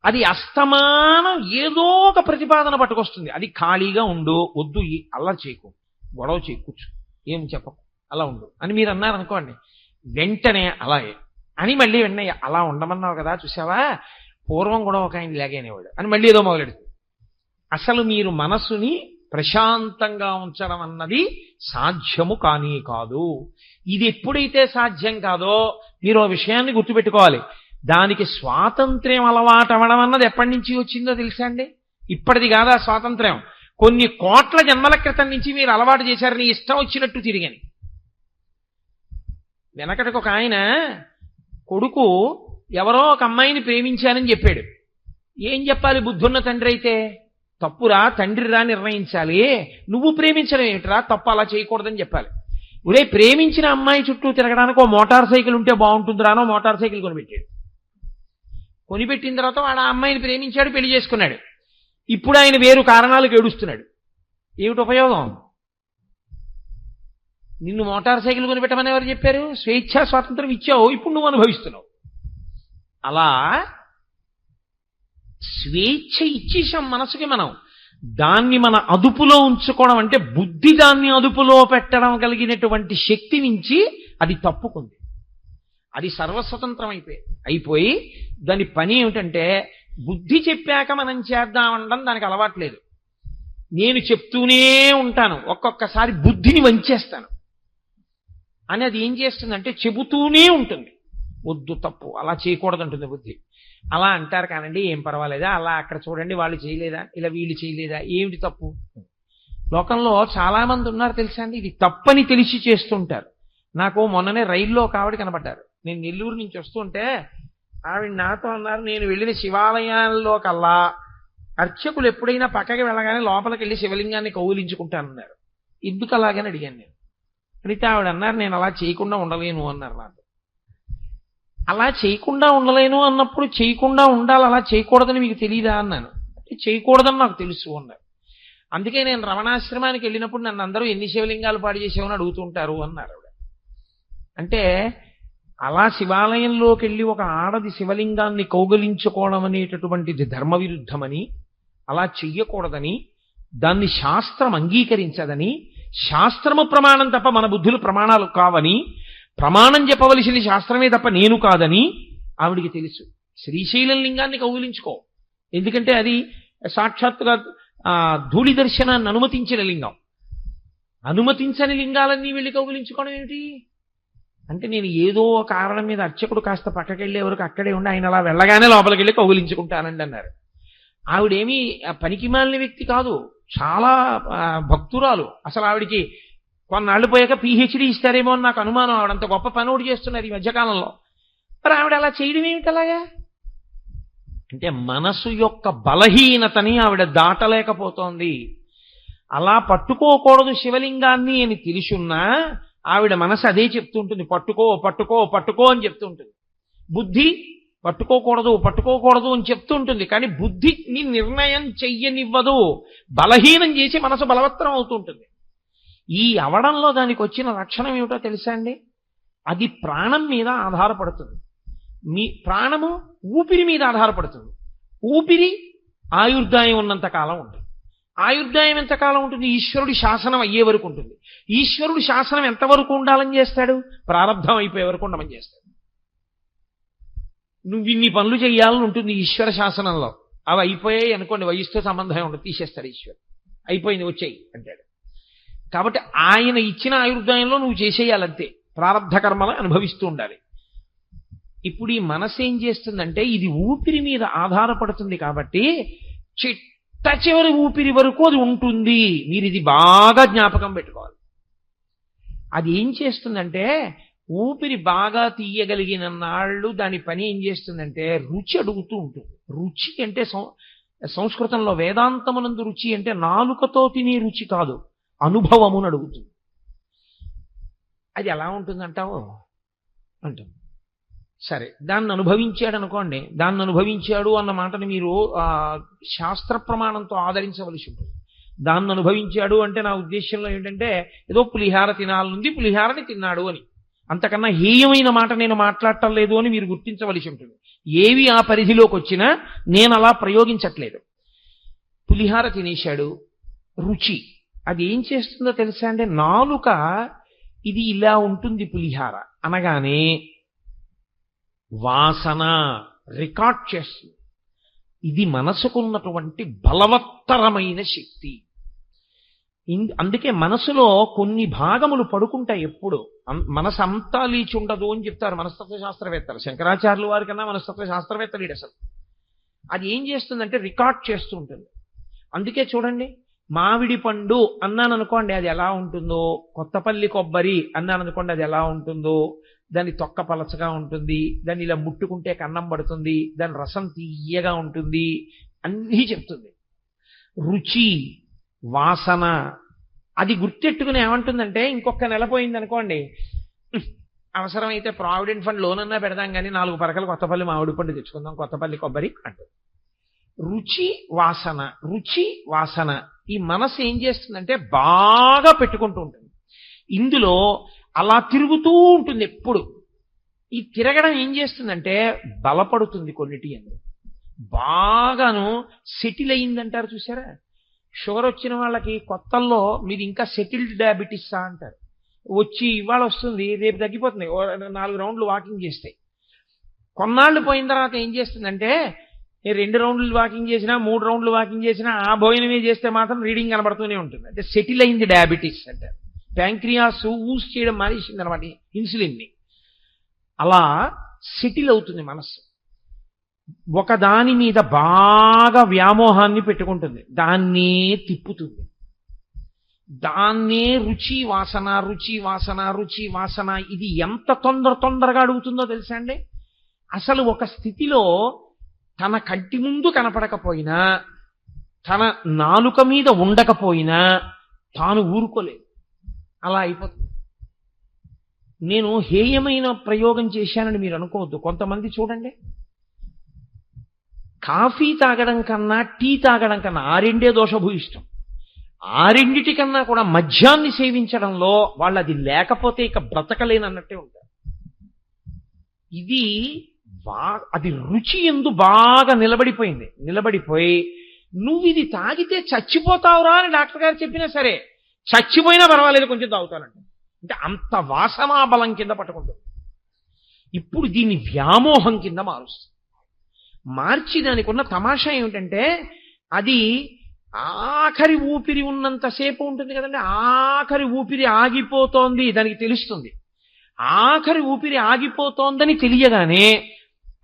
అది అస్తమానం ఏదో ఒక ప్రతిపాదన పట్టుకొస్తుంది. అది ఖాళీగా ఉండు, వద్దు అల్లరి చేయకు, గొడవ చేయి, కూర్చో, ఏం చెప్పకు, అలా ఉండు అని మీరు అన్నారనుకోండి, వెంటనే అలాగే అని మళ్ళీ వెంటనే అలా ఉండమన్నావు కదా చూసావా, పూర్వం కూడా ఒక ఆయన ఇలాగేనేవాడు అని మళ్ళీ ఏదో మొదలెడుతుంది. అసలు మీరు మనస్సుని ప్రశాంతంగా ఉంచడం అన్నది సాధ్యము కానీ కాదు. ఇది ఎప్పుడైతే సాధ్యం కాదో మీరు ఆ విషయాన్ని గుర్తుపెట్టుకోవాలి. దానికి స్వాతంత్ర్యం అలవాటు అవ్వడం అన్నది ఎప్పటి నుంచి వచ్చిందో తెలుసా అండి? ఇప్పటిది కాదు ఆ స్వాతంత్ర్యం. కొన్ని కోట్ల జన్మల క్రితం నుంచి మీరు అలవాటు చేశారని ఇష్టం వచ్చినట్టు తిరిగని. వెనకటికి ఒక ఆయన కొడుకు ఎవరో ఒక అమ్మాయిని ప్రేమించానని చెప్పాడు. ఏం చెప్పాలి బుద్ధున్న తండ్రి అయితే? తప్పురా, తండ్రిరా నిర్ణయించాలి, నువ్వు ప్రేమించడం ఏమిటిరా, తప్పు, అలా చేయకూడదని చెప్పాలి. ఒరే, ప్రేమించిన అమ్మాయి చుట్టూ తిరగడానికి ఓ మోటార్ సైకిల్ ఉంటే బాగుంటుందిరానో మోటార్ సైకిల్ కొనిపెట్టాడు. కొనిపెట్టిన తర్వాత వాడు ఆ అమ్మాయిని ప్రేమించాడు, పెళ్లి చేసుకున్నాడు. ఇప్పుడు ఆయన వేరు కారణాలకు ఏడుస్తున్నాడు. ఏమిటి ఉపయోగం? నిన్ను మోటార్ సైకిల్ కొనిపెట్టమని ఎవరు చెప్పారు? స్వేచ్ఛా స్వాతంత్రం ఇచ్చావు, ఇప్పుడు నువ్వు అనుభవిస్తున్నావు. అలా స్వేచ్ఛ ఇచ్చేసాం మనసుకి మనం. దాన్ని మన అదుపులో ఉంచుకోవడం అంటే బుద్ధి దాన్ని అదుపులో పెట్టడం కలిగినటువంటి శక్తి నుంచి అది తప్పుకుంది. అది సర్వస్వతంత్రం అయిపోయి దాని పని ఏమిటంటే బుద్ధి చెప్పాక మనం చేద్దామనడం దానికి అలవాట్లేదు. నేను చెప్తూనే ఉంటాను, ఒక్కొక్కసారి బుద్ధిని వంచేస్తాను అని అది ఏం చేస్తుందంటే చెబుతూనే ఉంటుంది. వద్దు, తప్పు, అలా చేయకూడదంటుంది బుద్ధి. అలా అంటారు కానండి, ఏం పర్వాలేదా, అలా అక్కడ చూడండి వాళ్ళు చేయలేదా, ఇలా వీళ్ళు చేయలేదా, ఏమిటి తప్పు? లోకంలో చాలా మంది ఉన్నారు తెలుసా అండి, ఇది తప్పని తెలిసి చేస్తుంటారు. నాకు మొన్ననే రైల్లో ఒక ఆవిడ కనబడ్డారు. నేను నెల్లూరు నుంచి వస్తుంటే ఆవిడ నాతో అన్నారు, నేను వెళ్ళిన శివాలయాల్లో కల్లా అర్చకులు ఎప్పుడైనా పక్కకి వెళ్ళగానే లోపలికి వెళ్ళి శివలింగాన్ని కౌగిలించుకుంటానన్నారు. ఎందుకు అలాగని అడిగాను నేను. అడిగితే ఆవిడ అన్నారు, నేను అలా చేయకుండా ఉండలేను అన్నారు నాతో. అలా చేయకుండా ఉండలేను అన్నప్పుడు చేయకుండా ఉండాలి, అలా చేయకూడదని మీకు తెలియదా అన్నాను. చేయకూడదని నాకు తెలుసు అన్నారు. అందుకే నేను రమణాశ్రమానికి వెళ్ళినప్పుడు నన్ను అందరూ ఎన్ని శివలింగాలు పాడు చేసామని అడుగుతుంటారు అన్నారు ఆవిడ. అంటే అలా శివాలయంలోకి వెళ్ళి ఒక ఆడది శివలింగాన్ని కౌగలించుకోవడం అనేటటువంటిది ధర్మ విరుద్ధమని, అలా చెయ్యకూడదని, దాన్ని శాస్త్రం అంగీకరించదని, శాస్త్రము ప్రమాణం తప్ప మన బుద్ధులు ప్రమాణాలు కావని, ప్రమాణం చెప్పవలసింది శాస్త్రమే తప్ప నేను కాదని ఆవిడికి తెలుసు. శ్రీశైలం లింగాన్ని కౌగిలించుకో, ఎందుకంటే అది సాక్షాత్తుగా ధూళి దర్శనాన్ని అనుమతించిన లింగం. అనుమతించని లింగాలన్నీ వెళ్ళి కౌగిలించుకోవడం ఏమిటి అంటే, నేను ఏదో కారణం మీద అర్చకుడు కాస్త పక్కకి వెళ్ళే వరకు అక్కడే ఉండి ఆయన అలా వెళ్ళగానే లోపలికి వెళ్ళి కౌగిలించుకుంటానండి అన్నారు. ఆవిడేమీ పనికిమాలిన వ్యక్తి కాదు, చాలా భక్తురాలు. అసలు ఆవిడికి కొన్నాళ్ళు పోయాక పిహెచ్డీ ఇస్తారేమో అని నాకు అనుమానం. ఆవిడంత గొప్ప పని ఒకటి చేస్తున్నారు ఈ మధ్యకాలంలో. మరి ఆవిడ అలా చేయడం ఏమిటి అలాగా? అంటే మనసు యొక్క బలహీనతని ఆవిడ దాటలేకపోతోంది. అలా పట్టుకోకూడదు శివలింగాన్ని అని తెలుసున్నా ఆవిడ మనసు అదే చెప్తుంటుంది, పట్టుకో పట్టుకో పట్టుకో అని చెప్తుంటుంది. బుద్ధి పట్టుకోకూడదు పట్టుకోకూడదు అని చెప్తుంటుంది, కానీ బుద్ధిని నిర్ణయం చెయ్యనివ్వదు. బలహీనం చేసి మనసు బలవత్తరం అవుతుంటుంది. ఈ అవడంలో దానికి వచ్చిన లక్షణం ఏమిటో తెలుసా అండి? అది ప్రాణం మీద ఆధారపడుతుంది. మీ ప్రాణము ఊపిరి మీద ఆధారపడుతుంది. ఊపిరి ఆయుర్దాయం ఉన్నంత కాలం ఉంటుంది. ఆయుర్దాయం ఎంతకాలం ఉంటుంది? ఈశ్వరుడి శాసనం అయ్యే వరకు ఉంటుంది. ఈశ్వరుడు శాసనం ఎంతవరకు ఉండాలని చేస్తాడు? ప్రారంధం అయిపోయే వరకు ఉండమని చేస్తాడు. నువ్వు ఇన్ని పనులు చేయాలని ఉంటుంది ఈశ్వర శాసనంలో. అవి అయిపోయాయి అనుకోండి, వయసుతో సంబంధం ఉండదు, తీసేస్తాడు ఈశ్వరుడు. అయిపోయింది వచ్చేయి అంటాడు. కాబట్టి ఆయన ఇచ్చిన ఆయుర్దాయంలో నువ్వు చేసేయాలంతే, ప్రారంధ కర్మలు అనుభవిస్తూ ఉండాలి. ఇప్పుడు ఈ మనసు ఏం చేస్తుందంటే ఇది ఊపిరి మీద ఆధారపడుతుంది కాబట్టి చిట్ట చివరి ఊపిరి వరకు అది ఉంటుంది. మీరు ఇది బాగా జ్ఞాపకం పెట్టుకోవాలి. అది ఏం చేస్తుందంటే ఊపిరి బాగా తీయగలిగిన నాళ్ళు దాని పని ఏం చేస్తుందంటే రుచి అడుగుతూ ఉంటుంది. రుచి అంటే సంస్కృతంలో వేదాంతమునందు రుచి అంటే నాలుకతో తినే రుచి కాదు, అనుభవమును అడుగుతుంది. అది ఎలా ఉంటుందంటావు అంటుంది. సరే, దాన్ని అనుభవించాడు అనుకోండి. దాన్ని అనుభవించాడు అన్న మాటని మీరు శాస్త్ర ప్రమాణంతో ఆదరించవలసి ఉంటుంది. దాన్ని అనుభవించాడు అంటే నా ఉద్దేశంలో ఏంటంటే ఏదో పులిహార తినాలనుంది, పులిహారని తిన్నాడు అని. అంతకన్నా హేయమైన మాట నేను మాట్లాడటం లేదు అని మీరు గుర్తించవలసి ఉంటుంది. ఏవి ఆ పరిధిలోకి వచ్చినా నేను అలా ప్రయోగించట్లేదు. పులిహార తినేశాడు, రుచి. అది ఏం చేస్తుందో తెలుసా అంటే నాలుక ఇది ఇలా ఉంటుంది పులిహార అనగానే వాసన రికార్డ్ చేస్తుంది. ఇది మనసుకున్నటువంటి బలవత్తరమైన శక్తి. అందుకే మనసులో కొన్ని భాగములు పడుకుంటాయి. ఎప్పుడు మనసు అంతా లేచి ఉండదు అని చెప్తారు మనస్తత్వ శాస్త్రవేత్తలు. శంకరాచార్యుల వారి కన్నా మనస్తత్వ శాస్త్రవేత్తలు అసలు. అది ఏం చేస్తుందంటే రికార్డ్ చేస్తూ ఉంటుంది. అందుకే చూడండి, మామిడి పండు అన్నాను అనుకోండి అది ఎలా ఉంటుందో, కొత్తపల్లి కొబ్బరి అన్నాను అనుకోండి అది ఎలా ఉంటుందో, దాని తొక్క పలచగా ఉంటుంది, దాన్ని ఇలా ముట్టుకుంటే కన్నం పడుతుంది, దాని రసం తీయగా ఉంటుంది, అన్నీ చెప్తుంది. రుచి, వాసన అది గుర్తెట్టుకుని ఏమంటుందంటే ఇంకొక నెల పోయింది అనుకోండి, అవసరమైతే ప్రావిడెంట్ ఫండ్ లోన్ అన్నా పెడదాం కానీ 4 పరకలు కొత్తపల్లి మామిడి పండు తెచ్చుకుందాం, కొత్తపల్లి కొబ్బరి అంటుంది. రుచి వాసన, రుచి వాసన. ఈ మనసు ఏం చేస్తుందంటే బాగా పెట్టుకుంటూ ఉంటుంది. ఇందులో అలా తిరుగుతూ ఉంటుంది ఎప్పుడు. ఈ తిరగడం ఏం చేస్తుందంటే బలపడుతుంది కొన్నిటి అందు. బాగాను సెటిల్ అయిందంటారు చూసారా? షుగర్ వచ్చిన వాళ్ళకి కొత్తల్లో మీరు ఇంకా సెటిల్డ్ డయాబెటీసా అంటారు. వచ్చి ఇవాళ వస్తుంది, రేపు తగ్గిపోతుంది, 4 రౌండ్లు వాకింగ్ చేస్తే. కొన్నాళ్ళు పోయిన తర్వాత ఏం చేస్తుందంటే 2 రౌండ్లు వాకింగ్ చేసినా 3 రౌండ్లు వాకింగ్ చేసినా ఆ భోజనమే చేస్తే మాత్రం రీడింగ్ కనబడుతూనే ఉంటుంది. అంటే సెటిల్ అయింది డయాబెటీస్ అంటారు. ప్యాంక్రియాస్ ఊస్ చేయడం మానేసింది అనమాట ఇన్సులిన్ని. అలా సెటిల్ అవుతుంది మనస్సు. ఒక దాని మీద బాగా వ్యామోహాన్ని పెట్టుకుంటుంది, దాన్నే తిప్పుతుంది, దాన్నే రుచి వాసన రుచి వాసన రుచి వాసన. ఇది ఎంత తొందరగా అడుగుతుందో తెలుసా అండి? అసలు ఒక స్థితిలో తన కంటి ముందు కనపడకపోయినా, తన నాలుక మీద ఉండకపోయినా తాను ఊరుకోలేదు. అలా అయిపోతుంది. నేను హేయమైన ప్రయోగం చేశానని మీరు అనుకోవద్దు. కొంతమంది చూడండి, కాఫీ తాగడం కన్నా టీ తాగడం కన్నా ఆ రెండే దోషభూయిష్టం. ఆ రెండిటికన్నా కూడా మద్యాన్ని సేవించడంలో వాళ్ళు అది లేకపోతే ఇక బ్రతకలేనన్నట్టే ఉంటారు. ఇది అది రుచి ఎందు బాగా నిలబడిపోయి నువ్వు ఇది తాగితే చచ్చిపోతావురా అని డాక్టర్ గారు చెప్పినా సరే చచ్చిపోయినా పర్వాలేదు కొంచెం తాగుతానంట. అంటే అంత వాసనా బలం కింద పట్టుకుంటుంది. ఇప్పుడు దీన్ని వ్యామోహం కింద మారుస్తుంది. మార్చి దానికి ఉన్న తమాషా ఏమిటంటే అది ఆఖరి ఊపిరి ఉన్నంతసేపు ఉంటుంది కదండి. ఆఖరి ఊపిరి ఆగిపోతోంది దానికి తెలుస్తుంది. ఆఖరి ఊపిరి ఆగిపోతోందని తెలియగానే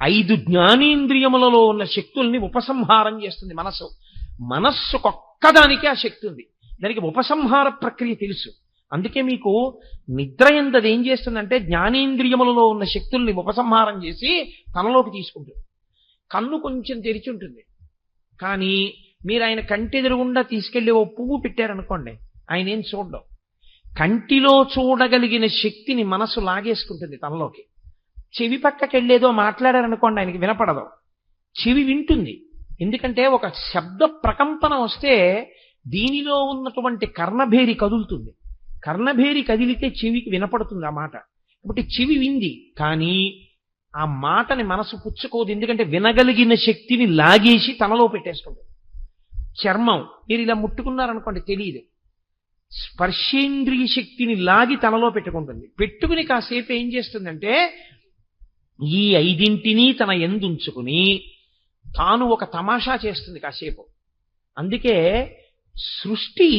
5 జ్ఞానేంద్రియములలో ఉన్న శక్తుల్ని ఉపసంహారం చేస్తుంది మనస్సు. మనస్సుకొక్కదానికే ఆ శక్తి ఉంది. దానికి ఉపసంహార ప్రక్రియ తెలుసు. అందుకే మీకు నిద్ర ఎందది ఏం చేస్తుందంటే జ్ఞానేంద్రియములలో ఉన్న శక్తుల్ని ఉపసంహారం చేసి తనలోకి తీసుకుంటుంది. కన్ను కొంచెం తెరిచి ఉంటుంది, కానీ మీరు ఆయన కంటి ఎదురుగుండా తీసుకెళ్లి ఓ పువ్వు పెట్టారనుకోండి, ఆయన ఏం చూడడం. కంటిలో చూడగలిగిన శక్తిని మనసు లాగేసుకుంటుంది తనలోకి. చెవి పక్కకెళ్ళేదో మాట్లాడారనుకోండి, ఆయనకి వినపడదు, చెవి వింటుంది. ఎందుకంటే ఒక శబ్ద ప్రకంపన వస్తే దీనిలో ఉన్నటువంటి కర్ణభేరి కదులుతుంది. కర్ణభేరి కదిలితే చెవికి వినపడుతుంది ఆ మాట. కాబట్టి చెవి వింది, కానీ ఆ మాటని మనసు పుచ్చుకోదు. ఎందుకంటే వినగలిగిన శక్తిని లాగేసి తనలో పెట్టేసుకుంటుంది. చర్మం మీరు ఇలా ముట్టుకున్నారనుకోండి, తెలియదు. స్పర్శేంద్రియ శక్తిని లాగి తనలో పెట్టుకుంటుంది. పెట్టుకుని కాసేపు ఏం చేస్తుందంటే ఈ ఐదింటిని తన యందుంచుకుని తాను ఒక తమాషా చేస్తుంది కాసేపు. అందుకే సృష్టి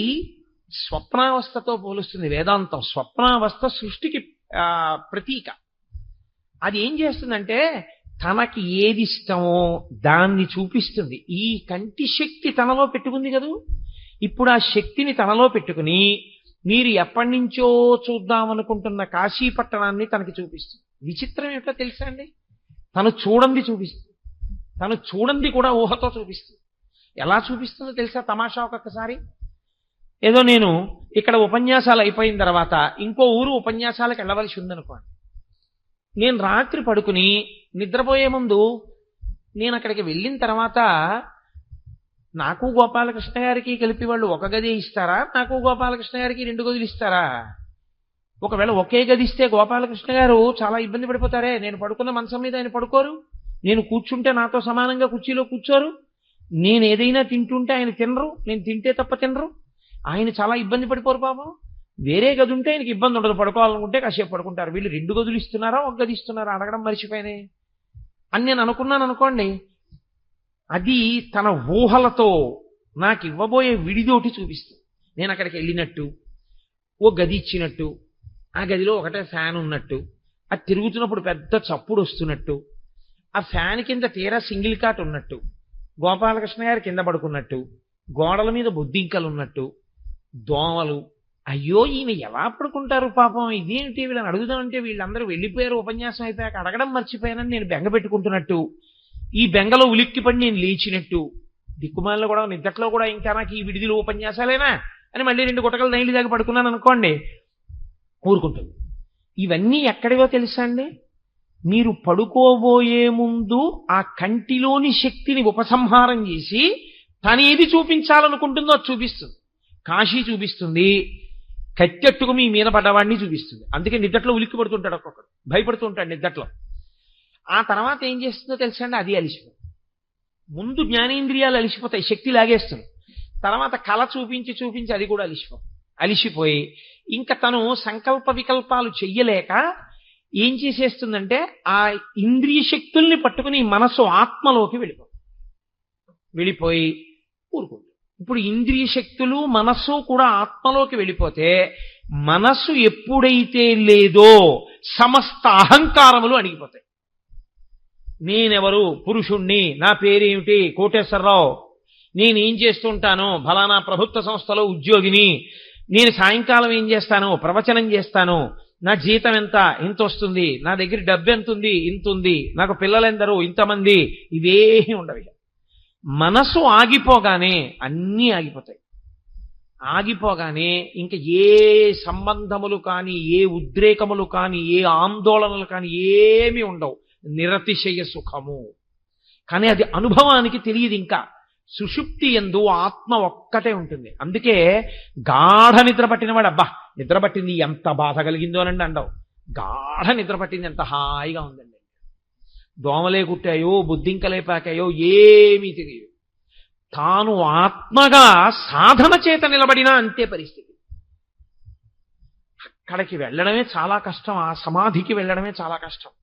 స్వప్నావస్థతో పోలుస్తుంది వేదాంతం. స్వప్నావస్థ సృష్టికి ప్రతీక. అది ఏం చేస్తుందంటే తనకి ఏది ఇష్టమో దాన్ని చూపిస్తుంది. ఈ కంటి శక్తి తనలో పెట్టుకుంది కదూ. ఇప్పుడు ఆ శక్తిని తనలో పెట్టుకుని మీరు ఎప్పటి నుంచో చూద్దామనుకుంటున్న కాశీ పట్టణాన్ని తనకి చూపిస్తుంది. విచిత్రం ఏమిటో తెలుసా అండి? తను చూడండి చూపిస్తుంది. తను చూడండి కూడా ఊహతో చూపిస్తుంది. ఎలా చూపిస్తుందో తెలుసా తమాషా? ఒక్కొక్కసారి ఏదో నేను ఇక్కడ ఉపన్యాసాలు అయిపోయిన తర్వాత ఇంకో ఊరు ఉపన్యాసాలకు వెళ్ళవలసి ఉందనుకోండి, నేను రాత్రి పడుకుని నిద్రపోయే ముందు నేను అక్కడికి వెళ్ళిన తర్వాత నాకు గోపాలకృష్ణ గారికి కలిపి వాళ్ళు ఒక గది ఇస్తారా, నాకు గోపాలకృష్ణ గారికి 2 గదులు ఇస్తారా? ఒకవేళ ఒకే గది ఇస్తే గోపాలకృష్ణ గారు చాలా ఇబ్బంది పడిపోతారే. నేను పడుకున్న మంచం మీద ఆయన పడుకోరు, నేను కూర్చుంటే నాతో సమానంగా కుర్చీలో కూర్చోరు, నేను ఏదైనా తింటుంటే ఆయన తినరు, నేను తింటే తప్ప తినరు, ఆయన చాలా ఇబ్బంది పడిపోరు పాపం. వేరే గది ఉంటే ఆయనకి ఇబ్బంది ఉండదు, పడుకోవాలనుకుంటే కాసేపు పడుకుంటారు. వీళ్ళు 2 గదులు ఇస్తున్నారా, 1 గది ఇస్తున్నారా అడగడం మర్చిపోయినాయి అని నేను అనుకున్నాను అనుకోండి. అది తన ఊహలతో నాకు ఇవ్వబోయే విడిదోటి చూపిస్తుంది. నేను అక్కడికి వెళ్ళినట్టు, ఓ గది ఇచ్చినట్టు, ఆ గదిలో ఒకటే ఫ్యాన్ ఉన్నట్టు, అది తిరుగుతున్నప్పుడు పెద్ద చప్పుడు వస్తున్నట్టు, ఆ ఫ్యాన్ కింద తీరా సింగిల్ కాట్ ఉన్నట్టు, గోపాలకృష్ణ గారు కింద పడుకున్నట్టు, గోడల మీద బొద్దింకలు ఉన్నట్టు, దోమలు. అయ్యో ఈయన ఎలా పడుకుంటారు పాపం, ఇదేంటి వీళ్ళని అడుగుదామంటే వీళ్ళందరూ వెళ్ళిపోయారు, ఉపన్యాసం అయిపోయాక అడగడం మర్చిపోయానని నేను బెంగ పెట్టుకుంటున్నట్టు, ఈ బెంగలో ఉలిక్కిపడి నేను లేచినట్టు, దిక్కుమాలలో కూడా నిద్దట్లో కూడా ఇంకా నాకు ఈ విడిదిలో ఉపన్యాసాలేనా అని మళ్ళీ 2 గుటకలు నైలి దాకా పడుకున్నాను అనుకోండి, ఊరుకుంటుంది. ఇవన్నీ ఎక్కడివో తెలుసా అండి? మీరు పడుకోబోయే ముందు ఆ కంటిలోని శక్తిని ఉపసంహారం చేసి తనేది చూపించాలనుకుంటుందో అది చూపిస్తుంది. కాశీ చూపిస్తుంది, కట్టెట్టుకు మీ మీద పడ్డవాడిని చూపిస్తుంది. అందుకే నిద్దట్లో ఉలిక్కి పడుతుంటాడు, ఒక్కొక్కడు భయపడుతూ ఉంటాడు నిద్దట్లో. ఆ తర్వాత ఏం చేస్తుందో తెలుసా అండి? అది అలిసిపోతుంది. ముందు జ్ఞానేంద్రియాలు అలిసిపోతాయి, శక్తి లాగేస్తుంది. తర్వాత కళ చూపించి చూపించి అది కూడా అలిసిపోయి ఇంకా తను సంకల్ప వికల్పాలు చెయ్యలేక ఏం చేసేస్తుందంటే ఆ ఇంద్రియ శక్తుల్ని పట్టుకుని మనసు ఆత్మలోకి వెళ్ళిపోయి ఊరుకుంటుంది. ఇప్పుడు ఇంద్రియ శక్తులు మనస్సు కూడా ఆత్మలోకి వెళ్ళిపోతే మనస్సు ఎప్పుడైతే లేదో సమస్త అహంకారములు అణిగిపోతాయి. నేనెవరు, పురుషుణ్ణి, నా పేరేమిటి, కోటేశ్వరరావు, నేనేం చేస్తుంటాను, ఫలానా ప్రభుత్వ సంస్థలో ఉద్యోగిని, నేను సాయంకాలం ఏం చేస్తాను, ప్రవచనం చేస్తాను, నా జీతం ఎంత, ఇంత వస్తుంది, నా దగ్గర డబ్బు ఎంత ఉంది, ఇంత ఉంది, నాకు పిల్లలెందరూ, ఇంతమంది, ఇవేమీ ఉండవు. మనసు ఆగిపోగానే అన్నీ ఆగిపోతాయి. ఆగిపోగానే ఇంకా ఏ సంబంధములు కానీ, ఏ ఉద్రేకములు కానీ, ఏ ఆందోళనలు కానీ ఏమీ ఉండవు. నిరతిశయ సుఖము. కానీ అది అనుభవానికి తెలియదు. ఇంకా సుషుప్తి యందు ఆత్మ ఒక్కటే ఉంటుంది. అందుకే గాఢ నిద్ర పట్టినవాడు అబ్బా నిద్ర పట్టింది ఎంత బాధ కలిగిందో అనండి అండవు. గాఢ నిద్ర పట్టింది ఎంత హాయిగా ఉందండి. దోమలే కుట్టాయో, బుద్ధింకలే పాకాయో ఏమీ తెలియదు. తాను ఆత్మగా సాధన చేత నిలబడినా అంతే పరిస్థితి. అక్కడికి వెళ్ళడమే చాలా కష్టం, ఆ సమాధికి వెళ్ళడమే చాలా కష్టం.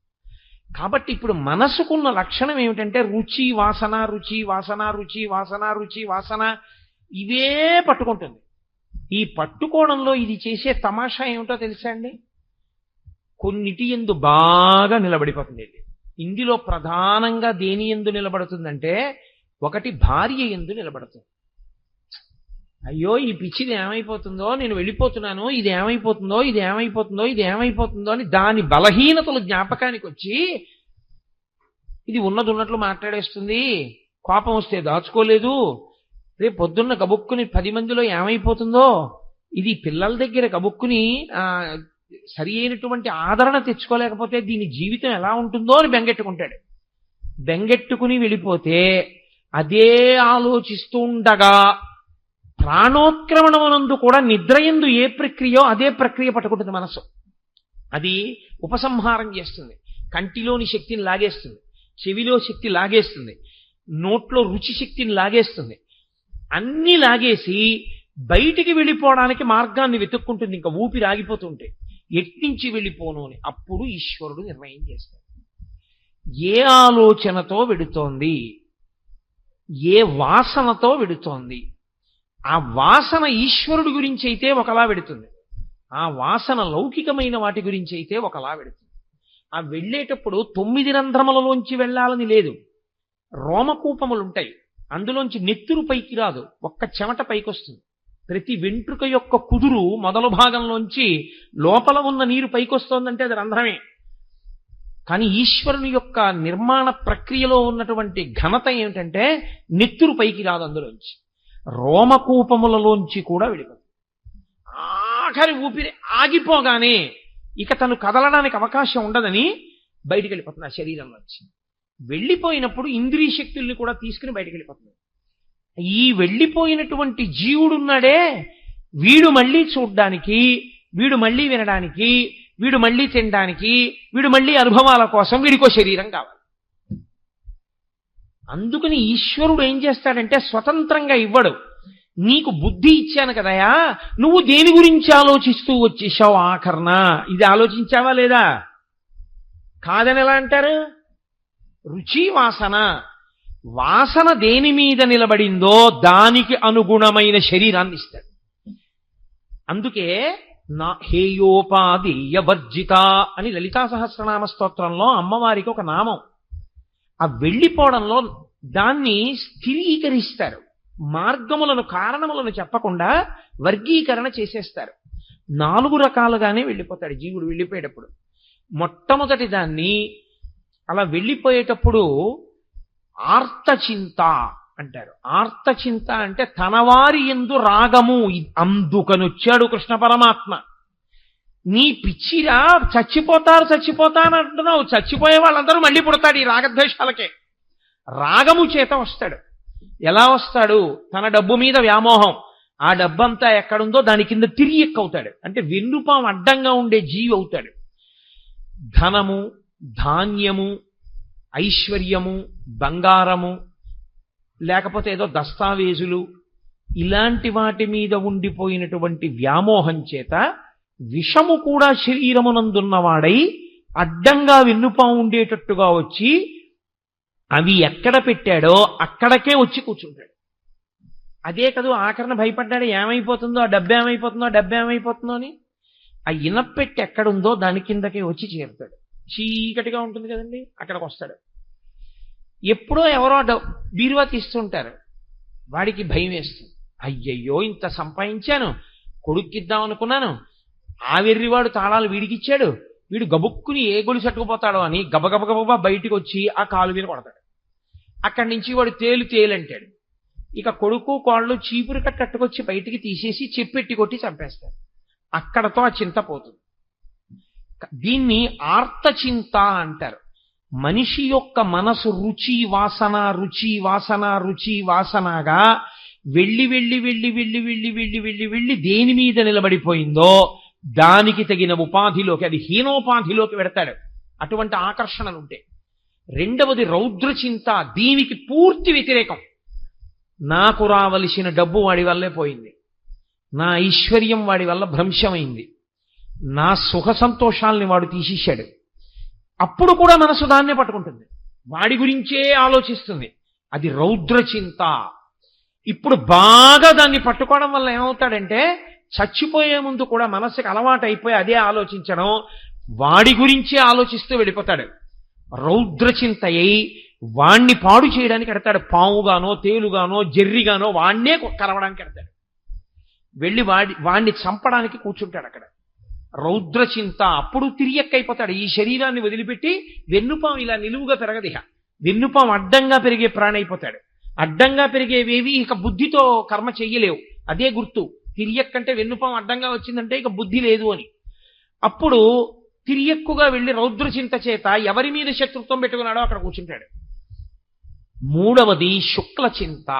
కాబట్టి ఇప్పుడు మనసుకున్న లక్షణం ఏమిటంటే రుచి వాసన, రుచి వాసన, రుచి వాసన, రుచి వాసన, ఇవే పట్టుకుంటుంది. ఈ పట్టుకోవడంలో ఇది చేసే తమాషా ఏమిటో తెలుసా అండి? కొన్నిటి యందు బాగా నిలబడిపోతుంది. ఇందులో ప్రధానంగా దేని యందు నిలబడుతుందంటే ఒకటి భార్య యందు నిలబడుతుంది. అయ్యో ఈ పిచ్చిది ఏమైపోతుందో, నేను వెళ్ళిపోతున్నాను, ఇది ఏమైపోతుందో, ఇది ఏమైపోతుందో, ఇది ఏమైపోతుందో అని దాని బలహీనతలు జ్ఞాపకానికి వచ్చి ఇది ఉన్నది ఉన్నట్లు మాట్లాడేస్తుంది, కోపం వస్తే దాచుకోలేదు, రేపు పొద్దున్న గబుక్కుని 10 మందిలో ఏమైపోతుందో, ఇది పిల్లల దగ్గర గబుక్కుని సరి అయినటువంటి ఆదరణ తెచ్చుకోలేకపోతే దీని జీవితం ఎలా ఉంటుందో అని బెంగెట్టుకుంటాడు. బెంగెట్టుకుని వెళ్ళిపోతే అదే ఆలోచిస్తూ ఉండగా ప్రాణోత్క్రమణమునందు కూడా నిద్రయందు ఏ ప్రక్రియో అదే ప్రక్రియ పట్టుకుంటుంది మనసు. అది ఉపసంహారం చేస్తుంది, కంటిలోని శక్తిని లాగేస్తుంది, చెవిలో శక్తి లాగేస్తుంది, నోట్లో రుచి శక్తిని లాగేస్తుంది, అన్ని లాగేసి బయటికి వెళ్ళిపోవడానికి మార్గాన్ని వెతుక్కుంటుంది. ఇంకా ఊపిరి ఆగిపోతుంటే ఎట్నుంచి వెళ్ళిపోను అని అప్పుడు ఈశ్వరుడు నిర్ణయం చేస్తాడు. ఏ ఆలోచనతో వెడుతోంది, ఏ వాసనతో వెడుతోంది, ఆ వాసన ఈశ్వరుడి గురించి అయితే ఒకలా వెడుతుంది, ఆ వాసన లౌకికమైన వాటి గురించి అయితే ఒకలా వెడుతుంది. ఆ వెళ్ళేటప్పుడు 9 రంధ్రములలోంచి వెళ్ళాలని లేదు, రోమకూపములుంటాయి, అందులోంచి నెత్తురు పైకి రాదు, ఒక్క చెమట పైకి వస్తుంది. ప్రతి వెంట్రుక యొక్క కుదురు మొదలు భాగంలోంచి లోపల ఉన్న నీరు పైకొస్తోందంటే అది రంధ్రమే. కానీ ఈశ్వరుని యొక్క నిర్మాణ ప్రక్రియలో ఉన్నటువంటి ఘనత ఏమిటంటే నెత్తురు పైకి రాదు, అందులోంచి రోమకూపములలోంచి కూడా వెళ్ళిపోతుంది. ఆఖరి ఊపిరి ఆగిపోగానే ఇక తను కదలడానికి అవకాశం ఉండదని బయటికి వెళ్ళిపోతుంది ఆ శరీరంలోంచి. వెళ్ళిపోయినప్పుడు ఇంద్రియ శక్తుల్ని కూడా తీసుకుని బయటికి వెళ్ళిపోతుంది. ఈ వెళ్ళిపోయినటువంటి జీవుడున్నాడే, వీడు మళ్ళీ చూడ్డానికి, వీడు మళ్ళీ వినడానికి, వీడు మళ్ళీ తినడానికి, వీడు మళ్ళీ అనుభవాల కోసం వీడికో శరీరం కావాలి. అందుకని ఈశ్వరుడు ఏం చేస్తాడంటే స్వతంత్రంగా ఇవ్వడు. నీకు బుద్ధి ఇచ్చాను కదయా, నువ్వు దేని గురించి ఆలోచిస్తూ వచ్చేసావు ఆఖరణ, ఇది ఆలోచించావా లేదా? కాదని ఎలా అంటారు? రుచి వాసన, వాసన దేని మీద నిలబడిందో దానికి అనుగుణమైన శరీరాన్ని ఇస్తాడు. అందుకే నా హేయోపాధీయ వర్జిత అని లలితా సహస్రనామ స్తోత్రంలో అమ్మవారికి ఒక నామం. ఆ వెళ్ళిపోవడంలో దాన్ని స్థిరీకరిస్తారు, మార్గములను కారణములను చెప్పకుండా వర్గీకరణ చేసేస్తారు. 4 రకాలుగానే వెళ్ళిపోతాడు జీవుడు వెళ్ళిపోయేటప్పుడు. మొట్టమొదటి దాన్ని అలా వెళ్ళిపోయేటప్పుడు ఆర్తచింత అంటారు. ఆర్తచింత అంటే తనవారి యందు రాగము. అందుకనొచ్చాడు కృష్ణ పరమాత్మ. నీ పిచ్చిరా, చచ్చిపోతాను అంటున్నావు, చచ్చిపోయే వాళ్ళందరూ మళ్ళీ పుడతాడు ఈ రాగద్వేషాలకే. రాగము చేత వస్తాడు. ఎలా వస్తాడు? తన డబ్బు మీద వ్యామోహం, ఆ డబ్బంతా ఎక్కడుందో దాని కింద తిరిగి ఎక్కుతాడు. అంటే వెన్నుపాం అడ్డంగా ఉండే జీవి అవుతాడు. ధనము, ధాన్యము, ఐశ్వర్యము, బంగారము, లేకపోతే ఏదో దస్తావేజులు, ఇలాంటి వాటి మీద ఉండిపోయినటువంటి వ్యామోహం చేత విషము కూడా శరీరమునందున్నవాడై అడ్డంగా వెన్నుపాం ఉండేటట్టుగా వచ్చి అవి ఎక్కడ పెట్టాడో అక్కడికే వచ్చి కూర్చుంటాడు. అదే కదూ ఆఖరణ భయపడ్డాడు, ఏమైపోతుందో ఆ డబ్బు ఏమైపోతుందో, ఆ డబ్బు ఏమైపోతుందో అని. ఆ ఇనప్పెట్టి ఎక్కడుందో దాని కిందకే వచ్చి చేరుతాడు. చీకటిగా ఉంటుంది కదండి, అక్కడికి వస్తాడు. ఎప్పుడో ఎవరో బీరువా తీస్తుంటారు, వాడికి భయం వేస్తుంది. అయ్యయ్యో ఇంత సంపాదించాను, కొడుక్కిద్దాం అనుకున్నాను, ఆ వెర్రివాడు తాళాలు వీడికిచ్చాడు, వీడు గబుక్కుని ఏ గొలుసు అట్టుకుపోతాడో అని గబగబగబా బయటికి వచ్చి ఆ కాలు మీద కొడతాడు. అక్కడి నుంచి వాడు తేలంటాడు. ఇక కొడుకు కోళ్ళు చీపురు కట్టుకొచ్చి బయటికి తీసేసి చెప్పెట్టి కొట్టి చంపేస్తారు. అక్కడతో ఆ చింత పోతుంది. దీన్ని ఆర్తచింత అంటారు. మనిషి యొక్క మనసు రుచి వాసన రుచి వాసన రుచి వాసనగా వెళ్ళి వెళ్ళి వెళ్ళి వెళ్ళి వెళ్ళి వెళ్ళి వెళ్ళి వెళ్ళి దేని మీద నిలబడిపోయిందో దానికి తగిన ఉపాధిలోకి, అది హీనోపాధిలోకి పెడతాడు అటువంటి ఆకర్షణలుంటే. రెండవది రౌద్రచింత, దీనికి పూర్తి వ్యతిరేకం. నాకు రావలసిన డబ్బు వాడి వల్లే పోయింది, నా ఐశ్వర్యం వాడి వల్ల భ్రంశమైంది, నా సుఖ సంతోషాల్ని వాడు తీసేశాడు. అప్పుడు కూడా మనసు దాన్నే పట్టుకుంటుంది, వాడి గురించే ఆలోచిస్తుంది. అది రౌద్రచింత. ఇప్పుడు బాగా దాన్ని పట్టుకోవడం వల్ల ఏమవుతాడంటే చచ్చిపోయే ముందు కూడా మనసుకి అలవాటు అయిపోయి అదే ఆలోచించడం, వాడి గురించే ఆలోచిస్తూ వెళ్ళిపోతాడు. రౌద్రచింత అయి వాణ్ణి పాడు చేయడానికి ఎడతాడు. పావుగానో తేలుగానో జర్రిగానో వాణ్ణే కలవడానికి ఎడతాడు. వెళ్ళి వాణ్ణి చంపడానికి కూర్చుంటాడు అక్కడ. రౌద్రచింత. అప్పుడు తిరియక్కైపోతాడు. ఈ శరీరాన్ని వదిలిపెట్టి వెన్నుపాం ఇలా నిలువుగా పెరగదిహ. వెన్నుపాం అడ్డంగా పెరిగే ప్రాణి అయిపోతాడు. అడ్డంగా పెరిగేవేవి ఇక బుద్ధితో కర్మ చెయ్యలేవు. అదే గుర్తు. తిరియక్కంటే వెన్నుపాం అడ్డంగా వచ్చిందంటే ఇక బుద్ధి లేదు అని. అప్పుడు తిరియక్కుగా వెళ్ళి రౌద్రచింత చేత ఎవరి మీద శత్రుత్వం పెట్టుకున్నాడో అక్కడ కూర్చుంటాడు. మూడవది శుక్లచింత.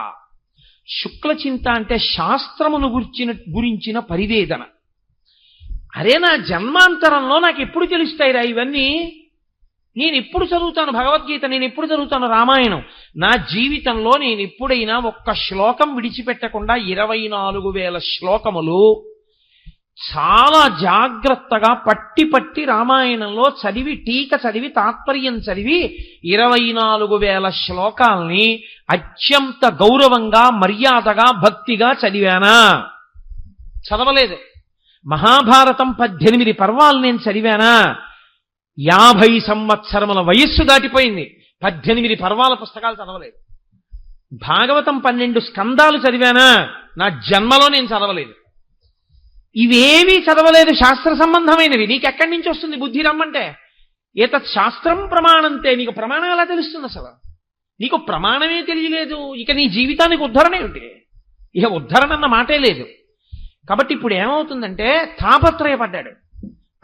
శుక్లచింత అంటే శాస్త్రమును గురించిన పరివేదన. అరే, నా జన్మాంతరంలో నాకు ఎప్పుడు తెలుస్తాయిరా ఇవన్నీ? నేను ఎప్పుడు చదువుతాను భగవద్గీత, నేను ఎప్పుడు చదువుతాను రామాయణం? నా జీవితంలో నేను ఎప్పుడైనా ఒక్క శ్లోకం విడిచిపెట్టకుండా 24,000 శ్లోకములు చాలా జాగ్రత్తగా పట్టి రామాయణంలో చదివి, టీక చదివి, తాత్పర్యం చదివి 24,000 శ్లోకాల్ని అత్యంత గౌరవంగా, మర్యాదగా, భక్తిగా చదివానా? చదవలేదు. మహాభారతం 18 పర్వాలు నేను చదివానా? 50 సంవత్సరముల వయస్సు దాటిపోయింది. 18 పర్వాల పుస్తకాలు చదవలేదు. భాగవతం 12 స్కందాలు చదివానా? నా జన్మలో నేను చదవలేదు. ఇవేమీ చదవలేదు శాస్త్ర సంబంధమైనవి. నీకెక్కడి నుంచి వస్తుంది బుద్ధి రమ్మంటే? ఏతత్ శాస్త్రం ప్రమాణంతే. నీకు ప్రమాణం ఎలా తెలుస్తుంది అసలు? నీకు ప్రమాణమే తెలియలేదు. ఇక నీ జీవితానికి ఉద్ధరణ ఏమిటి? ఇక ఉద్ధరణ అన్న మాటే లేదు. కాబట్టి ఇప్పుడు ఏమవుతుందంటే తాపత్రయపడ్డాడు.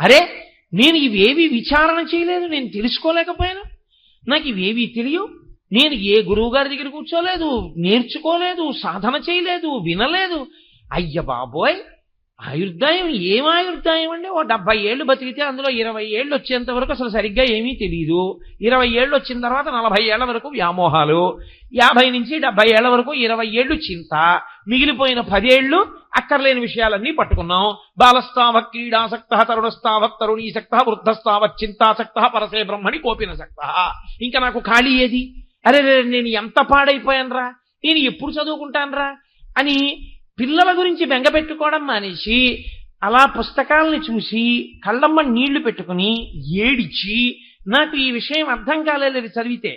అరే, నేను ఇవేవి విచారణ చేయలేదు, నేను తెలుసుకోలేకపోయాను, నాకు ఇవేవి తెలియవు, నేను ఏ గురువు గారి దగ్గర కూర్చోలేదు, నేర్చుకోలేదు, సాధన చేయలేదు, వినలేదు. అయ్య బాబోయ్, ఆయుర్దాయం ఏం ఆయుర్దాయం అండి? ఓ 70 ఏళ్ళు బతికితే అందులో 20 ఏళ్ళు వచ్చేంత వరకు అసలు సరిగ్గా ఏమీ తెలియదు. 20 ఏళ్ళు వచ్చిన తర్వాత 40 ఏళ్ల వరకు వ్యామోహాలు, 50 నుంచి 70 ఏళ్ల వరకు 20 ఏళ్ళు చింత, మిగిలిపోయిన 10 ఏళ్ళు అక్కర్లేని విషయాలన్నీ పట్టుకున్నాం. బాలస్తావత్ క్రీడాసక్త, తరుణస్తావత్ తరుణీసక్త, వృద్ధస్తావత్ చింతాసక్త, పరసే బ్రహ్మణి కోపినసక్త. ఇంకా నాకు ఖాళీ ఏది? అరే, నేను ఎంత పాడైపోయానరా, నేను ఎప్పుడు చదువుకుంటానరా అని పిల్లల గురించి బెంగపెట్టుకోవడం మానేసి అలా పుస్తకాలని చూసి కళ్ళమ్మ నీళ్లు పెట్టుకుని ఏడిచి, నాకు ఈ విషయం అర్థం కాలేదు చదివితే,